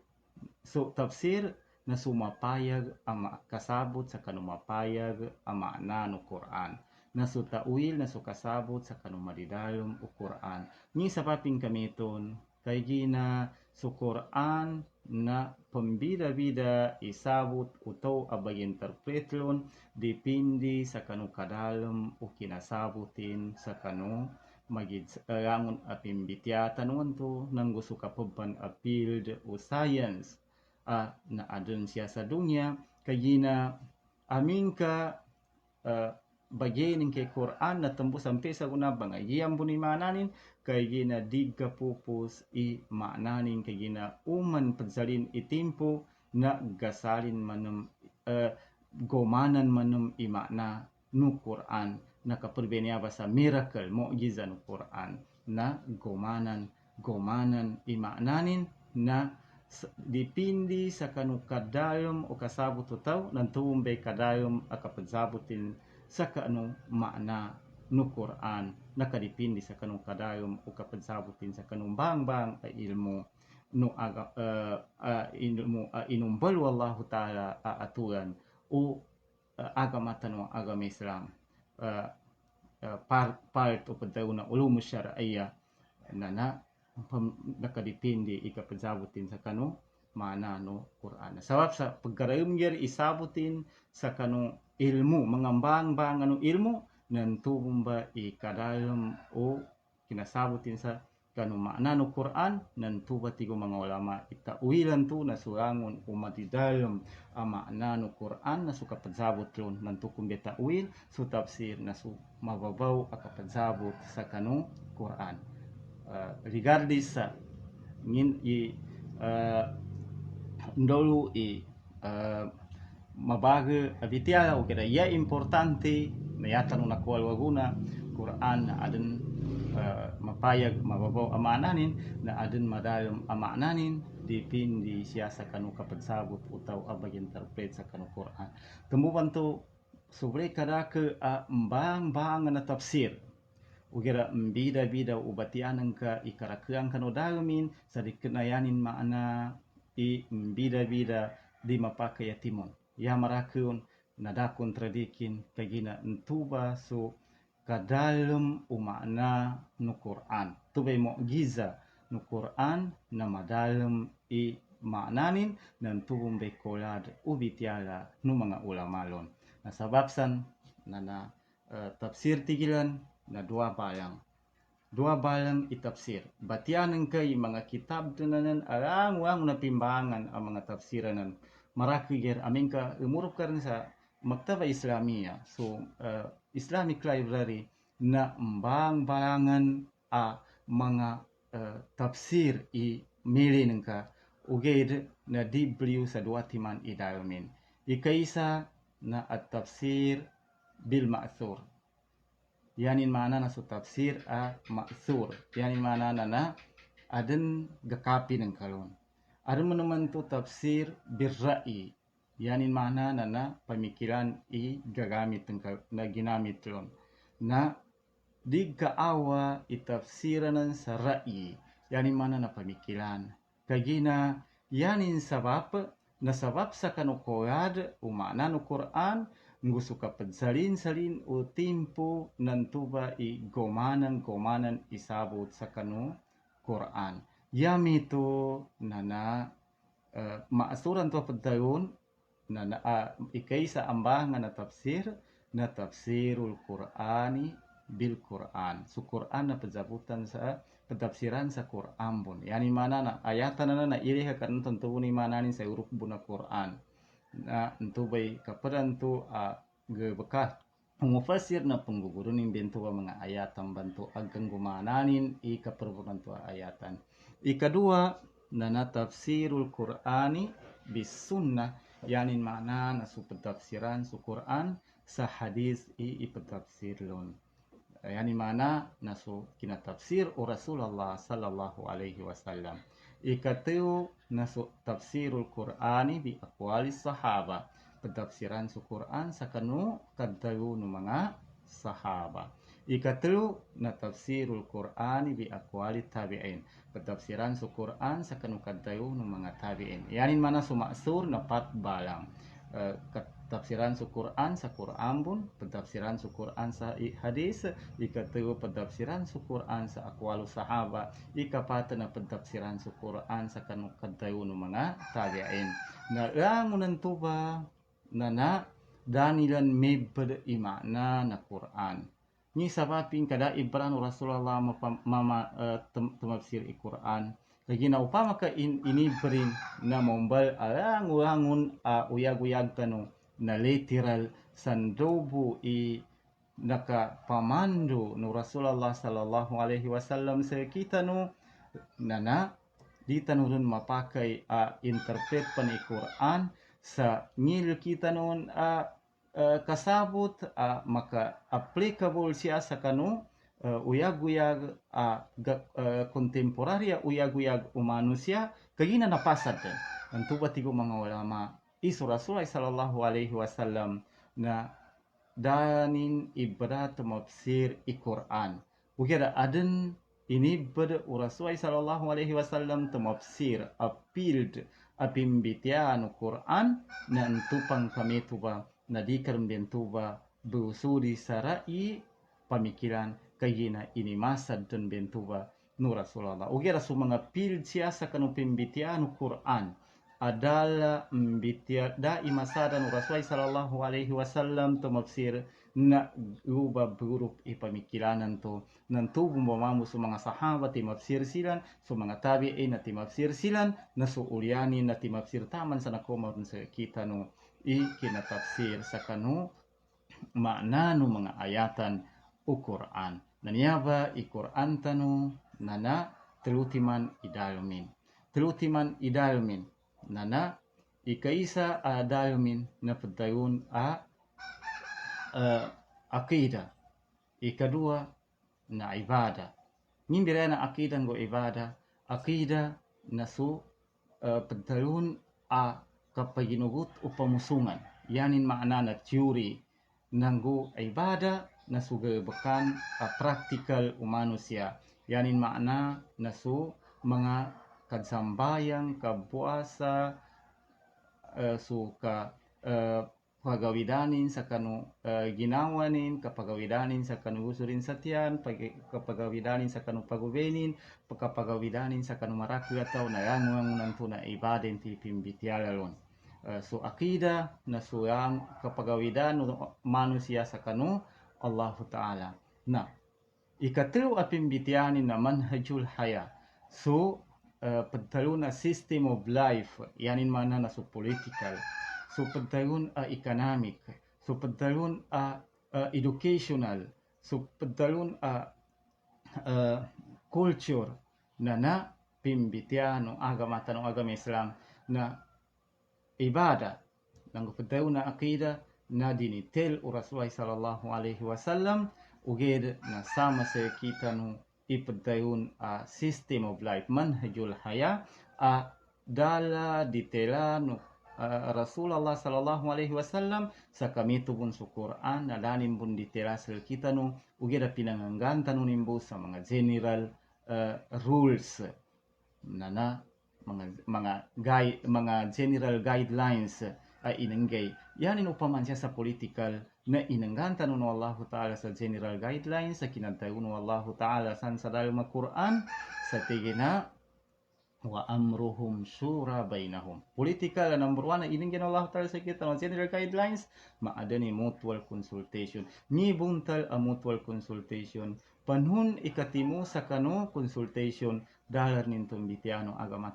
Speaker 1: so tafsir na sumapayag ama kasabot sa kanumapayag ama makna no Quran na so ta'wil na so kasabot sa kanumadidalom o Quran ni sa paping kamiton kay gina so Quran na pambida-bida isabot utaw abay interpretlon depende sa kanu kadalom o kinasabutin sa kanu magid rangon apimbitiatan wanto nang gusto ka pagpan a field o science na adun siya sa dunya kagina amin ka bagay kay Quran na tembus sampai sa una bangayam bunimananin kay gina dig ka pupus i maknanin kay gina uman pagsalin itimpo na gasalin manum gomanan manum i makna no Quran na kaperbeniya ba sa miracle mu'jiza no Quran na gomanan i maknanin na dipindi sa kanu kadayom o kasabot utaw nan tumbay kadayom akapagsabutin sa kanu makna no Quran nakadipindi sa kanong kadayom o kapagsabutin sa kanong bang ilmu no inumbal wallahu ta'ala aturan o agama tanong agama Islam part o pagdaw na ulum syar'iyya na nakadipindi ikapagsabutin sa kanong mana no Quran sabab sa pagkarayom gyud isabutin sa kanong ilmu mangambang ano ilmu nan tubong ba ikadalom o kinasabutin sa kanu makna nu Quran nan tuba tigo mga ulama itauilan tu na surangon umat di dalam makna nu Quran na suka padzabot lon nan tukum beta uil su tafsir na su mababaw aka padzabot sa kanu Quran. Regardless sa ngin i ndolu i mabaga abitiala o kira ya importante na yatan na kual waguna Quran na adan mapayag mababaw amananin na adun madayom amananin dipindi siya sa kanu kapagsabot utaw abag interpret sa kanu Quran. Tumuban to sobre kada ke mbang na tafsir ugira bida ubatianan ka ikarakyang kanu dalumin sa dikenayanin maana i bida di mapakai timon ya marakun nada kontradikin kagina entuba so kadalem umakna nu Quran tubay mu'jiza nu Quran na madalem i maknanin nan tubong bekolad ubitiala nu mga ulamalon na sababsan na tafsir tigilan na dua balang itafsir batianan kay mga kitab tunanan arang na pimbangan ang mga tafsiranan marakigir amingka umurup karna sa maktaba Islamiyah so Islamic library na balangan mga tafsir i mili nengka uged na dibliu sa dua timan idalmin ikaisa na at tafsir bil ma'thur yanin mana na su tafsir ma'thur yanin mana na aden gakapi ng kalon ada meneman tu tafsir bil ra'i yanin mana na pemikiran i gagamit na ginamit lon na di kaawa itafsiranan sa ra'i yanin mana na pemikiran kagina yanin sabab sa kanukoyad umana no Quran ngusu kapag salin o timpo nan tuba i gomanan isabot sa kanu Quran yamito na maasuran to pagdayon na ikaisa ambangan na tafsirul Qur'ani bil Qur'an su Qur'an na pagzabutan sa petafsiran sa Qur'an bun yani mana na ayatan na iri kan tentu ni mana ni sa huruf buna Qur'an na entu bay kapadan tu gebekah mufassir na pengguguru ning bentu mga ayatan bantu ageng gumananin i kaperbunan tu ayatan ikadua na tafsirul Qur'ani bis sunnah yanin mana na su petafsiran su Quran sa hadis i petafsir lon yani mana na su kina tafsir o Rasulullah sallallahu alaihi wasallam ikateu na su tafsirul Qur'ani bi aqwali sahaba petafsiran su Quran sa kanu kaddayu nu mga sahaba ikateu na tafsirul Qur'ani bi aqwali tabi'in petafsiran su Quran sa kanu kaddayu nu mga tabi'in yanin mana su maksur na pat balang tafsiran su Quran sa Quran bun petafsiran su Quran sa hadis ikateu petafsiran su Quran sa aqwalu sahaba ikapata na petafsiran su Quran sa kanu kaddayu nu mga tabi'in na rangunan tuba na danilan mebed imakna na Quran ni sabapin kada ibran Rasulullah tumafsir i Quran lagi na upama ka ini berin na mombal arangun uyag kanu na literal sandobu i naka pamandu nu Rasulullah sallallahu alaihi wasallam sa kita nu nana di tanurun mapakai interpret pan i Quran sa ngil kita nun kasabot maka applicable siya sa kanu uyag-uyag kontemporarya uyag-uyag manusia kagina napasad ang tuba tigo mga ulama isu Rasulullah sallallahu alaihi wasallam na danin ibarat mafsir i Quran ukira aden ini ber Rasulullah sallallahu alaihi wasallam tamafsir appealed apimbitian Quran na entupang kami tuba na dikarambien tuba beusuri sarai pamikiran kagina ini masad dan bentuba nu Rasulullah ukira su mga pil siya sa kanu pimbitian Quran adalah mbitia da imasada nu Rasulullah sallallahu alaihi wasallam tamafsir na ubah buruk ipamikilanan to nantu bumamamu sa mga sahabat timafsir silan so mga tabi'in na timafsir silan na so uliani na timafsir taman sa nakomar sa kita no kinatafsir sa kanu makna no mga ayatan o Quran naniaba i Quran tanu nana telutiman idalmin nana ikaisa adalmin na pagdayon akida ikadua na ibada mimbira na akida ngo ibada akida na su pagdayon kapaginugut o pamusungan yanin makna na teori nanggo ibada na sugabakan praktikal manusia yanin makna na su mga kadsambayang kapuasa suka pagawidanin sa kanu ginawanin kapagawidanin sa kanu usurin satian kapagawidanin sa kanu pagubenin kapagawidanin sa kanu marakya tao na yanguang nanto na ibaden ti pimbitialalon so akida na suyang kapagawidan manusia sa kanu Allah Ta'ala na ikatlo apimbitianin na manhajul haya so pagtalon na system of life yanin mana na so political so pagtalon economic so pagtalon educational so pagtalon culture na pimbitiano agama Islam na ibada nang pagtalon na akida na dinitel o Rasulullah sallallahu alaihi wasallam uged na sama sa kita no ipagdayon system of life manhajul haya dala ditela no Rasulullah sallallahu alaihi wasallam sa kami tubun sa Quran na danin bun ditela sa kita no ugeda pinangangganta no nimbo sa mga general rules na mga general guidelines inenggay yanin upaman siya sa political na inangganta no Allah Ta'ala sa general guidelines sa kinantayon no Allah Ta'ala sa dalma Quran sa tigina wa amruhum shura bainahum political number 1 na inanggyan Allah Ta'ala sa kita no general guidelines maada ni mutual consultation ni buntal mutual consultation panhun ikatimo sa kano consultation dalar nintong bitiano agama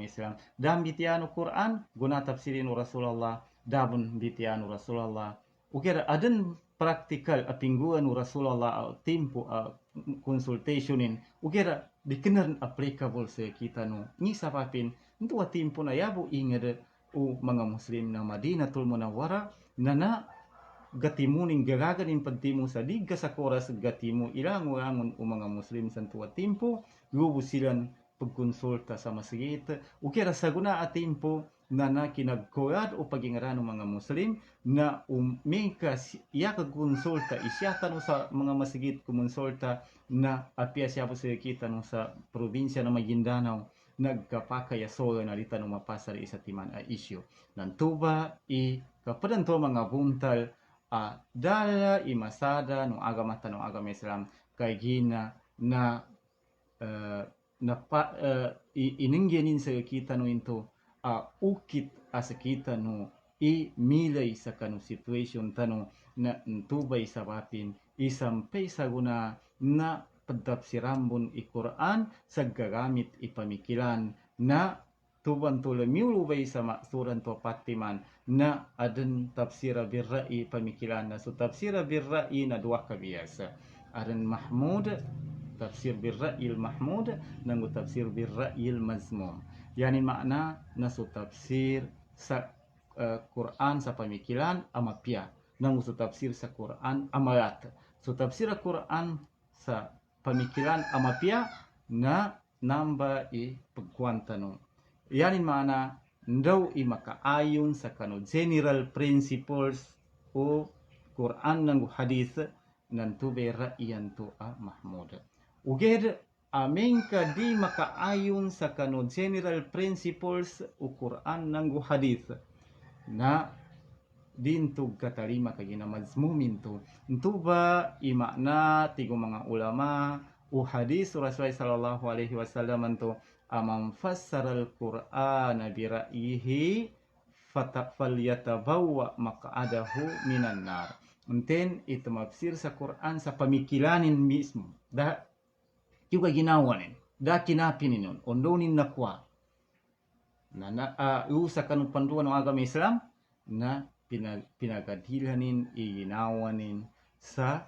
Speaker 1: Islam dan bitiano Quran guna tafsirin Rasulullah dabun bitiano Rasulullah ukira adan praktikal apingguan Rasulullah tempo consultationin ukira dikenan applicable sa kita no ni sapapin ntu tempo na yabo ingada o mga muslim na Madinatul Munawwara na gatimuning gagaganin pagtimo sa diga sa koras gatimu ilangon o mga muslim sa tuwa tempo gubo silang pagkonsulta sa masjid ukira sa guna at tempo na kinagkoyad o pagingaran ng mga muslim na umingka iya kagkonsulta isyata no sa mga masjid kumonsulta na apia siya po sa kita no sa probinsya na Maguindanao nagkapakaya soyo na dita no mapasar isa timan issue nantuba kapadan to mga buntal dala imasada no agama Islam kay gina na ininggenin sa kita no into ukit sa kita no milay sa kanu situation tano na tubay sa bapin isampay sa guna na pagtapsirambon Quran sa gagamit ipamikilan na tuban tulamiulubay sa maksuran to patiman na adan tafsira birra'i pamikilan na so tafsira birra'i na dua kabiyasa adan Mahmud tafsir birra'il Mahmud nangu tafsir birra'il Mazmum yanin makna na so tafsir sa Quran sa pamikilan amapia nangu so tafsir sa Quran amayat so tafsir Quran sa pamikilan amapia na namba pagkwantano yanin makna ndaw makaayon sa kano general principles o Quran nangu hadith nantu berra'iyan to Mahmud uged amengka di makaayon sa kano general principles o Quran nangu hadith na dintug katalima kagina mazmumin to ntuba imakna tigo mga ulama o hadith Rasulullah sallallahu alaihi wasallam to amam fassara al-Qur'ana bi ra'yihi falyatabawa maq'adahu minan nar Unten itu mafsir sa Quran sa pamikilanin mismo. Da juga ginawanin. Da kinapinin nun. Ondonin nakwa. Usa kanu panduan ng agama Islam na pinagadilanin iginawanin sa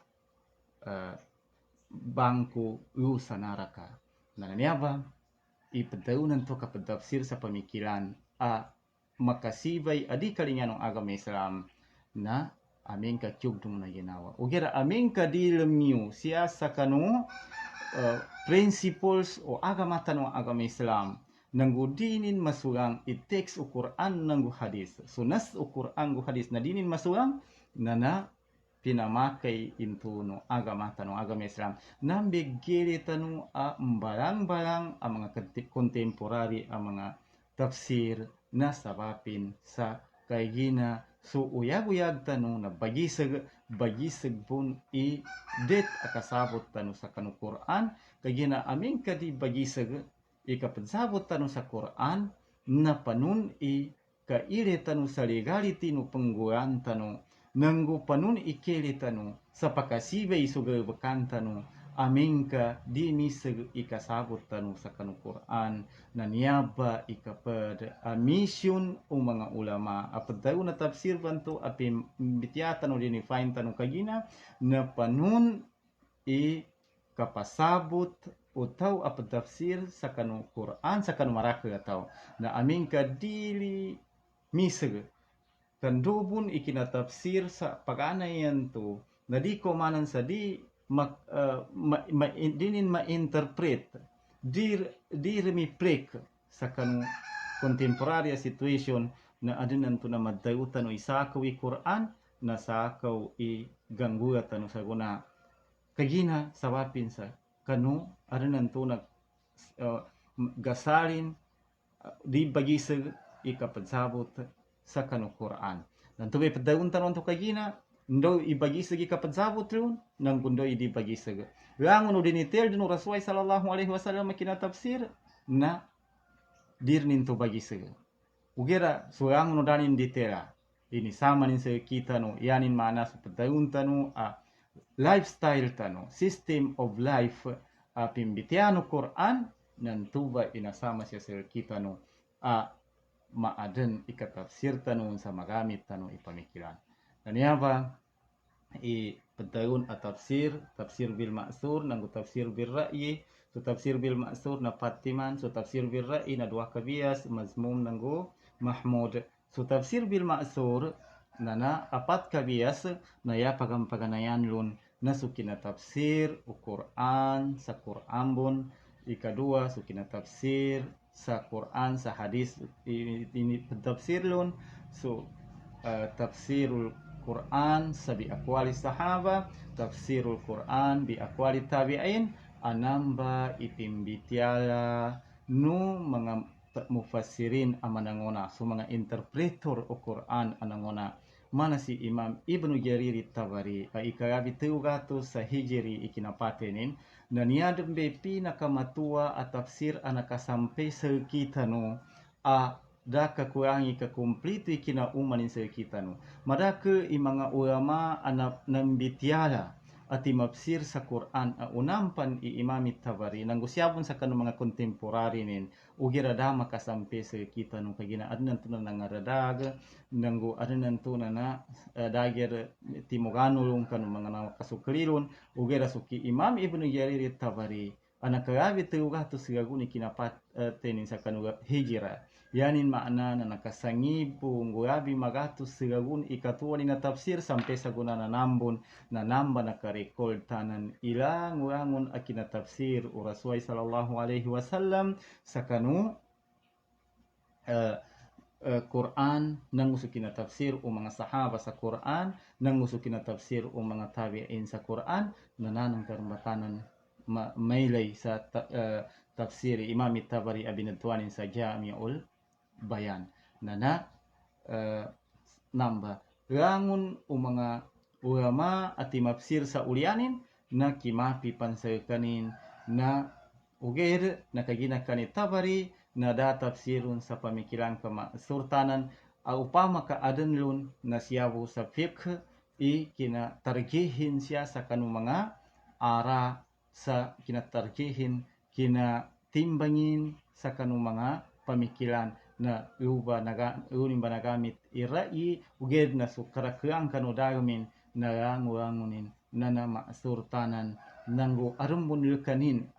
Speaker 1: bangko usa naraka. Niaba ipataunan to kapatafsir sa pamikiran makasibay adi kalingan ng agama Islam na amin ka tiyugdong na ginawa. Ugera amin ka dilemiu siya sa kanu principles o agama tanong agama Islam nanggo dinin masulang i-text o Quran nanggo hadis. So nas o Quran go hadis na dinin masulang na pinamakay into no agama tanong agama Islam. Nambigili tanong barang-barang ang mga contemporary ang mga tafsir na sabapin sa kaygina. So uyag-uyag tanong na bagisag pun i det akasabot tanong sa kanu Quran kaygina amin kadi bagisag ikapadsabot tanong sa Quran na panun i kaire tanong sa legality no pengguan tanong nanggo panun ikele tanong sa pakasibay sugabakan tanong amin ka di misag ikasabot tanong sa kanu Quran na niyaba ikapad mission o mga ulama apadaw na tafsir banto apim bitya tanong dinifine tanong kagina na panun i kapasabot utaw apatafsir sa kanu Quran sa kanu maraka ataw na amin ka dili misag kandubon ikinatafsir sa paganayan to na di ko manan sa di dinin ma-interpret di remiprek sa kanu contemporary situation na adinan to na madayutan o isakaw i Quran na sakaw i gangguatan sa guna kagina sabapin sa kanu adinan to nag gasalin di bagisag ikapadsabot sa kanu Quran. Nanto may padayon tanon to kagina ndo ibagisag ikapadsabot ron nang kundo di bagisag. Langon no dinitel no Rasul sallallahu alaihi wasallam kinatafsir na dirnin to bagisag. Ugera suang no danin ditela. Ini sama nin sa kita no yanin mana sa padayon tano lifestyle tano system of life pimbitiano Quran nan tuba inasama siya sa kita no maaden ikatafsir tano sa magamit tano ipamikiran. Naniaba padayon tafsir bil ma'sur nang tafsir bil ra'yi so tafsir bil ma'sur na Fatiman so tafsir bil ra'yi na dua kabiyas mazmum nanggo Mahmud so tafsir bil ma'sur na apat kabiyas na ya paganayan lun na sukina tafsir o Quran sa Quran bon ikadua sukina tafsir sa Quran sa hadis ini tafsir lun so tafsirul Quran sa bi aqwali sahaba tafsirul Quran bi aqwali tabi'in anamba ipimbitiala no mga mufassirin amanangona so mga interpreter o Quran anangona mana si Imam Ibnu Jarir Tabari ikarabi 300 sa Hijri ikinapatenin na niyadem bepi nakamatua tafsir anakasampai sa kita no da kakurangi kakumplito ikinaumanin sa kita no madaka imanga ulama nambitiala ati mapsir sa Quran unampan i Imam Tabari nanggusyabon sa kanu mga contemporary nin ugira da makasampe sa kita no kagina adnan tunan nangaradag nanggo adnan tunan na dager timogano lung kanu mga nakasuklilon ugira suki Imam Ibnu Jarir Tabari anakarabi tuga to sigaguni kinapat tenin sa kanu hijra yanin makna na nakasangipo ngurabi magatus sigagun ikatuwa ni na tafsir sampai sa guna na nambon na namba nakarekord tanan ilang urangon akina tafsir o Rasul sallallahu alaihi wasallam sa kanu Quran nang usukin na tafsir o mga sahaba sa Quran nang usukin na tafsir o mga tabi'in sa Quran nananang karambatanan mailay sa tafsir Imam Tabari abinatuanin sa Jami'ul Bayan nana namba rangun o mga ulama at mapsir sa ulyanin na kimapi pansaykanin na uger na kagina kani Tabari na da tafsirun sa pamikiran kama surtanan upama ka adanlun na siyabu sa fiqh kinatargihin siya sa kanong mga ara sa kinatargihin kinatimbangin sa kanong mga pamikiran na unin ba nagamit irai uged na sukarakyang kano damin na rangurangunin na maasurtanan nanggo arumbon kanin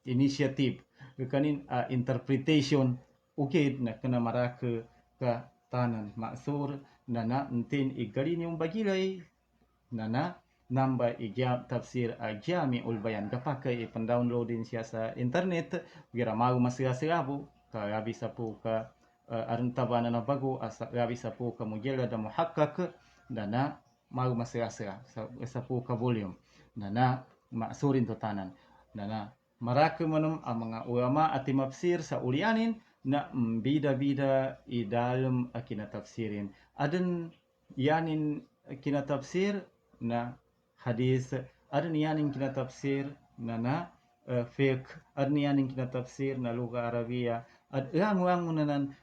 Speaker 1: initiative kanin interpretation uged na kana marake ka tanan maksur na entin igalin yung bagilay na namba tafsir Jami ul Bayan kapakai downloadin siya sa internet gira mau masira-sirabo gabi sa po ka aron tabana na bago gabi sa po ka mujalla da muhakkak na mau masira-sira sa po ka volume na masurin to tanan na marake manum ang mga ulama at mafsir sa ulianin na bida-bida i dalam kinatafsirin adan yanin kinatafsir na hadis adan yanin kinatafsir na fiqh adan yanin kinatafsir na lugha Arabia at lang-lang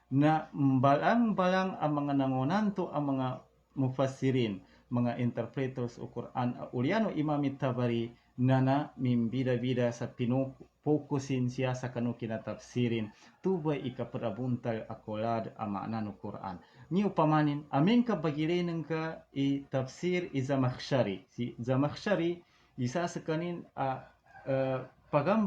Speaker 1: na balang-balang ang mga nangonanto ang mga mufassirin mga interpreters o Quran uliano Imam Tabari na mimbida-bida sa pinufokusin siya sa kanu kinatafsirin tubay ikaparabuntal akolad ang makna no Quran ni upamanin amin ka bagilenen ka i tafsir i Zamakhshari si Zamakhshari isa sa kanin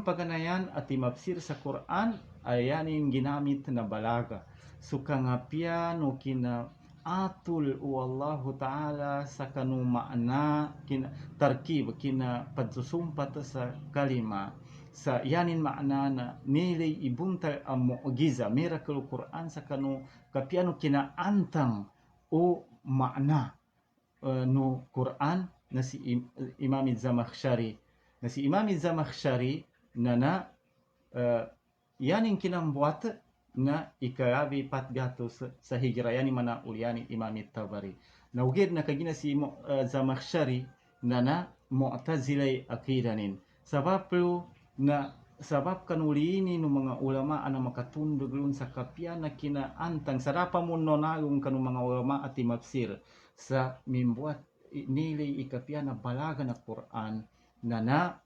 Speaker 1: paganayan at imafsir sa Quran ayanin ginamit na balaga suka nga piano kina atul wallahu ta'ala sa kanu makna kina tarkib kina pagsusumpat sa kalima sa yanin makna na nilay ibuntal ang mu'giza miracle Quran sa kanu kapiano kina antang o makna no Quran na si Imam Zamakhshari na si Imam Zamakhshari na yaning kinambuat na ikarabi 400 sa hijra yani mana uliani Imam Tabari na ugid na kagina si Zamakhshari na mu'tazilay akidanin sabab kanulini no mga ulama ana makatundog lun sa kapya na kinaantang sarapa mo nonagong kanu mga ulama at mafsir sa mimbuat nilay ikapya na balaga na Quran na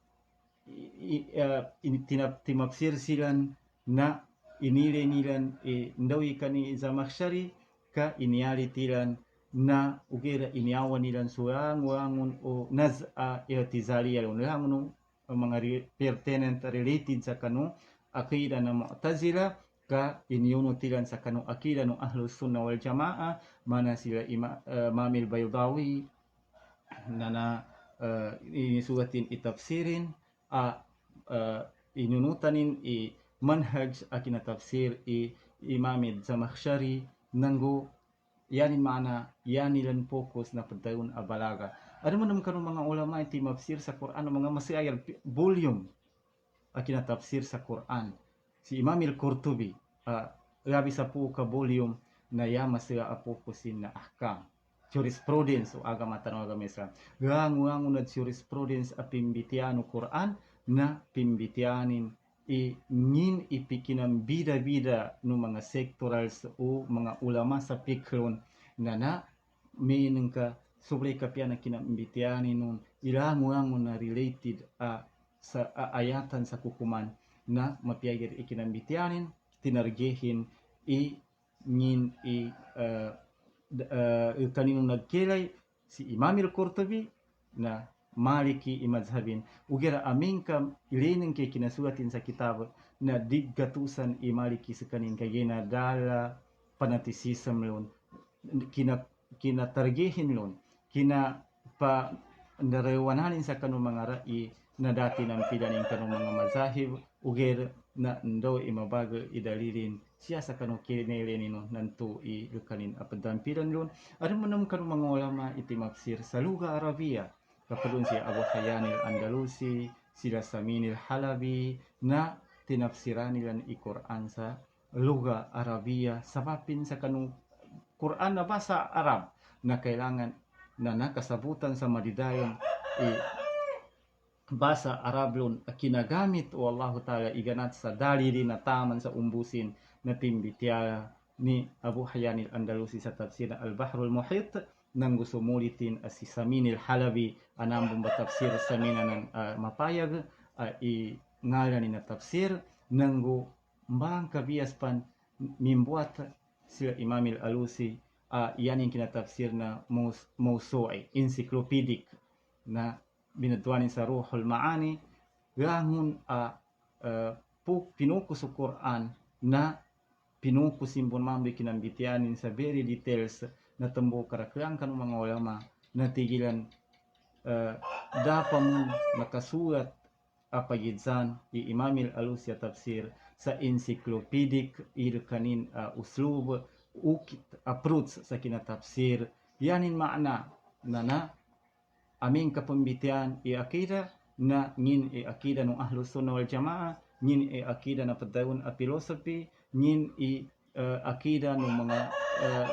Speaker 1: timafsir silan na inilay nilan ndawi kani Zamakhshari ka iniali tilan na ugera iniawan nilan suang-wangun o naz'a i'tizaliya langun mga pertinent related sa kanu akida na Mu'tazila ka iniuno tilan sa kanu akida no Ahlus Sunnah wal Jamaah mana sila Mamil Baydawi na inisugatin itafsirin inunutanin manhaj akina tafsir Imam Zamakhshari nanggo yanin mana yanilan fokus na pagdayon a balaga ano man kanong mga ulama iti mafsir sa Quran mga masayar volume akina tafsir sa Quran si Imam al-Qurtubi labi sa po ka volume na masaya a fokusin na ahkam jurisprudence o agama tanong agama Islam ganguangon na jurisprudence a pimbitiano Quran na pimbitianin ngin ipikinang bida-bida no mga sectorals o mga ulama sa pikron na meaning ka sobre kapya na kinambitianin nun ilanguangon na related sa ayatan sa kukuman na mapiyagir ikinambitianin tinargehin ngin kaninong nagkilay si Imam al-Qurtubi na Maliki imazhabin ugera amin kam ilinin kay kinasulatin sa kitab na digatusan Maliki sa kanin kagina dala fanaticism lon kinatargehin lon kina pa narewananin sa kanong mga rai na dati ng pidaning kanong mga mazahib uger na ndo imabago idalilin siya sa kanong kinelenin nanto kanin apadampiran lon ano man kanong mga ulama itimafsir sa lugha Arabia kapalun si Abu Hayyan al-Andalusi, sila Samin al-Halabi na tinafsiran nila ng Quran sa lugha Arabia sabapin sa kanong Quran na basa Arab na kailangan na nakasabutan sa madidayon basa Arablon kinagamit o Allah Ta'ala iganat sa dalili na taman sa umbusin na timbitya ni Abu Hayyan al-Andalusi sa tafsir Al-Bahrul Muhit nang gusto mulitin si Saminil Halabi anambong batafsir samina ng mapayag i ngalan na tafsir nanggo mbang kabias pan mimbuat sila Imamil Alusi yan yung kinatafsir na mausu'i, encyclopedic na binatuanin sa Ruhul Maani gangun pinukus sa Quran na pinukus simbon mambi kinambitianin sa very details na tembo karakreang kan mga ulama na tigilan dapat mo nakasulat apagidsan i Imamil Alusi tafsir sa encyclopedic kanin uslub ukit approach sa kinatafsir yanin makna na aming kapambitian i akida na ngin i akida ng Ahlus Sunnah wal Jamaah ngin i akida na padawon a philosophy ngin i akida ng mga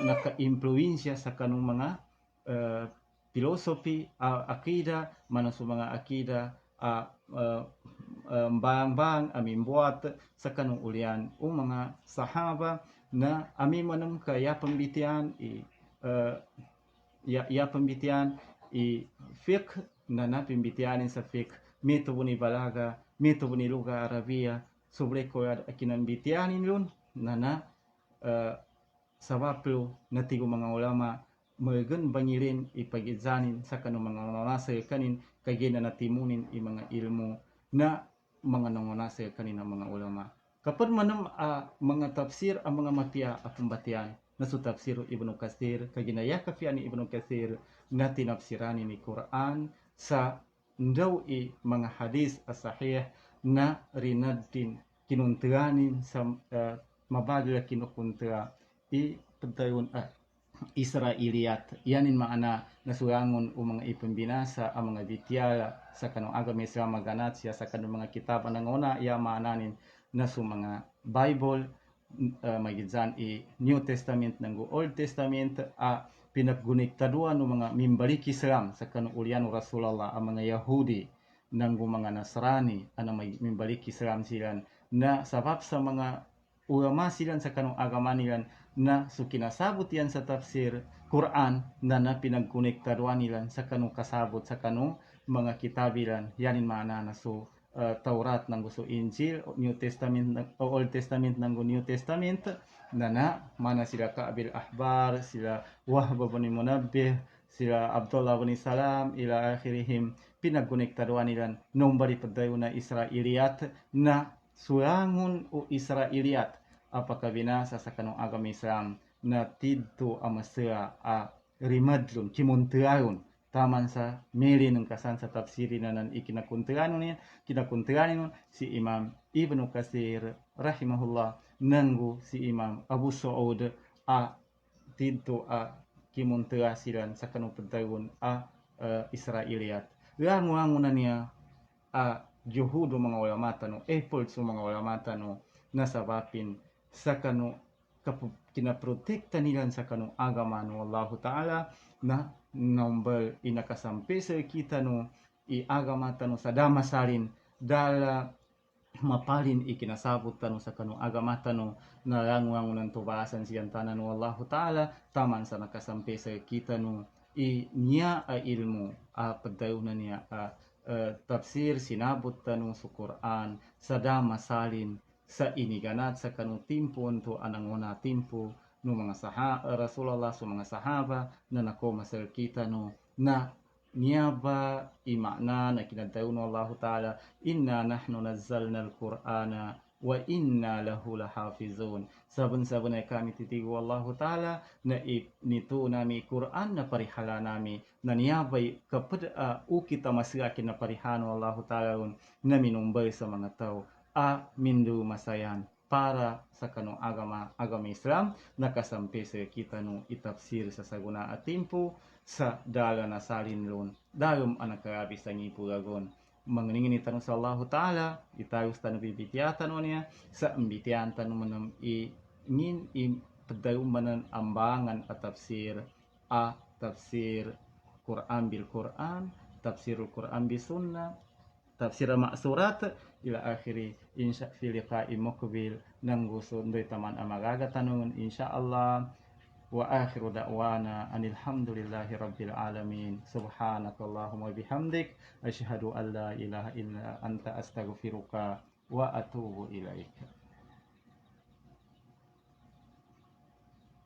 Speaker 1: naka-impluensya sa kanong mga philosophy akida mana sa mga akida bang amimbuat sa kanong ulian o mga sahaba na ami manong kaya pambitian pambitian i fiqh na napimbitianin sa fiqh metodo ni balaga metodo ni luga Arabia sobre ko kinambitianin yun na sabaplo na tigo mga ulama magan bangirin ipagidzanin sa kanong mga nanasay kanin kagina natimunin i mga ilmo na mga nangonasay kanin ng mga ulama kapag manam mga tafsir ang mga mapia pambatian na su tafsir Ibnu Katsir kaginaya kafian Ibnu Katsir na tinafsirani ni Quran sa ndaw i mga hadis sahih na rinadin kinuntianin sa mabagla kinukuntra i pagdayon Israeliyat yanin maana nasurangon o mga ipambinasa ang mga bityala sa kanong agama Islam maganat siya sa kanong mga kitab ng una iya maananin na su mga Bible magidsan i New Testament ng Old Testament pinaggunigtaduan ng mga mimbaliki Islam sa kanong ulian Rasulullah ang mga Yahudi ng mga Nasrani ang mimbaliki Islam sila na sabab sa mga ulama sila sa kanong agama nila na so kinasabot yan sa tafsir Quran na pinagkonektaduan nila sa kanong kasabot sa kanong mga kitabilan yanin maana na so Taurat ng gusto Injil New Testament o Old Testament ng New Testament na mana sila Ka'bil Ahbar sila Wahb bin Munabbih sila Abdullah bin Salam ila akhirihim pinagkonektaduan nila nombari padayon na Israeliyat na surangon o Israeliyat apakah binasa sa kanong agama Islam na tidto amasya rimadlon kimuntrayon taman sa mili ng kasan sa tafsiri na nan kinakuntranon si Imam Ibnu Katsir rahimahullah nanggo si Imam Abu Suud tidto kimuntra silan sa kanong padayon Israeliyat languangunan niya juhudo mga ulama tano effort sa mga ulama tano nasabapin sa kanu kinaprotekta nila sa kanong agama no Allah Ta'ala na nombal inakasampi sa kita no i agama tano sa damasalin dala mapalin ikinasabot tano sa kanong agama tano na languangunan tubasan siyan tanan no Allah Ta'ala taman sa nakasampi sa kita no i niya ilmu padayunan niya tafsir sinabot tanong sa Quran sa damasalin sa iniganat sa kanong timpo to anang una timpo no mga Rasulullah sa mga sahaba na nakoma sa kita no na niyaba imakna na kinadayon no Allah Ta'ala inna nahnu nazzalna al-Qur'ana wa inna lahu lahafizun sabun-sabun ay kami titigo Allah Ta'ala na nito nami Quran na parihala nami na niyabay kapag kita masyakin na parihano Allah Ta'ala na minumbay sa mga tao mindu masayan para sa kanong agama Islam nakasampi sa kita nung itafsir sa saguna at timpo sa dala na salin lon dalom ang nakarabi sa ngipulagon mangningin itanong sa Allah Ta'ala itayos tanong bibitiyatan o niya sa ambitiyan tanong manam ngin padayumanan ambangan at tafsir tafsir Quran bil Quran tafsirul Quran bis sunnah tafsir ma'surat ila akhiri insya fi liqa'i muqbil nang gusto ndoy taman amagaga tanungan insyaallah Wa akhiru da'wana anil hamdulillahi rabbil alamin. Subhanakallahumma bihamdik asyhadu an la ilaha illa anta astaghfiruka wa atubu ilaika.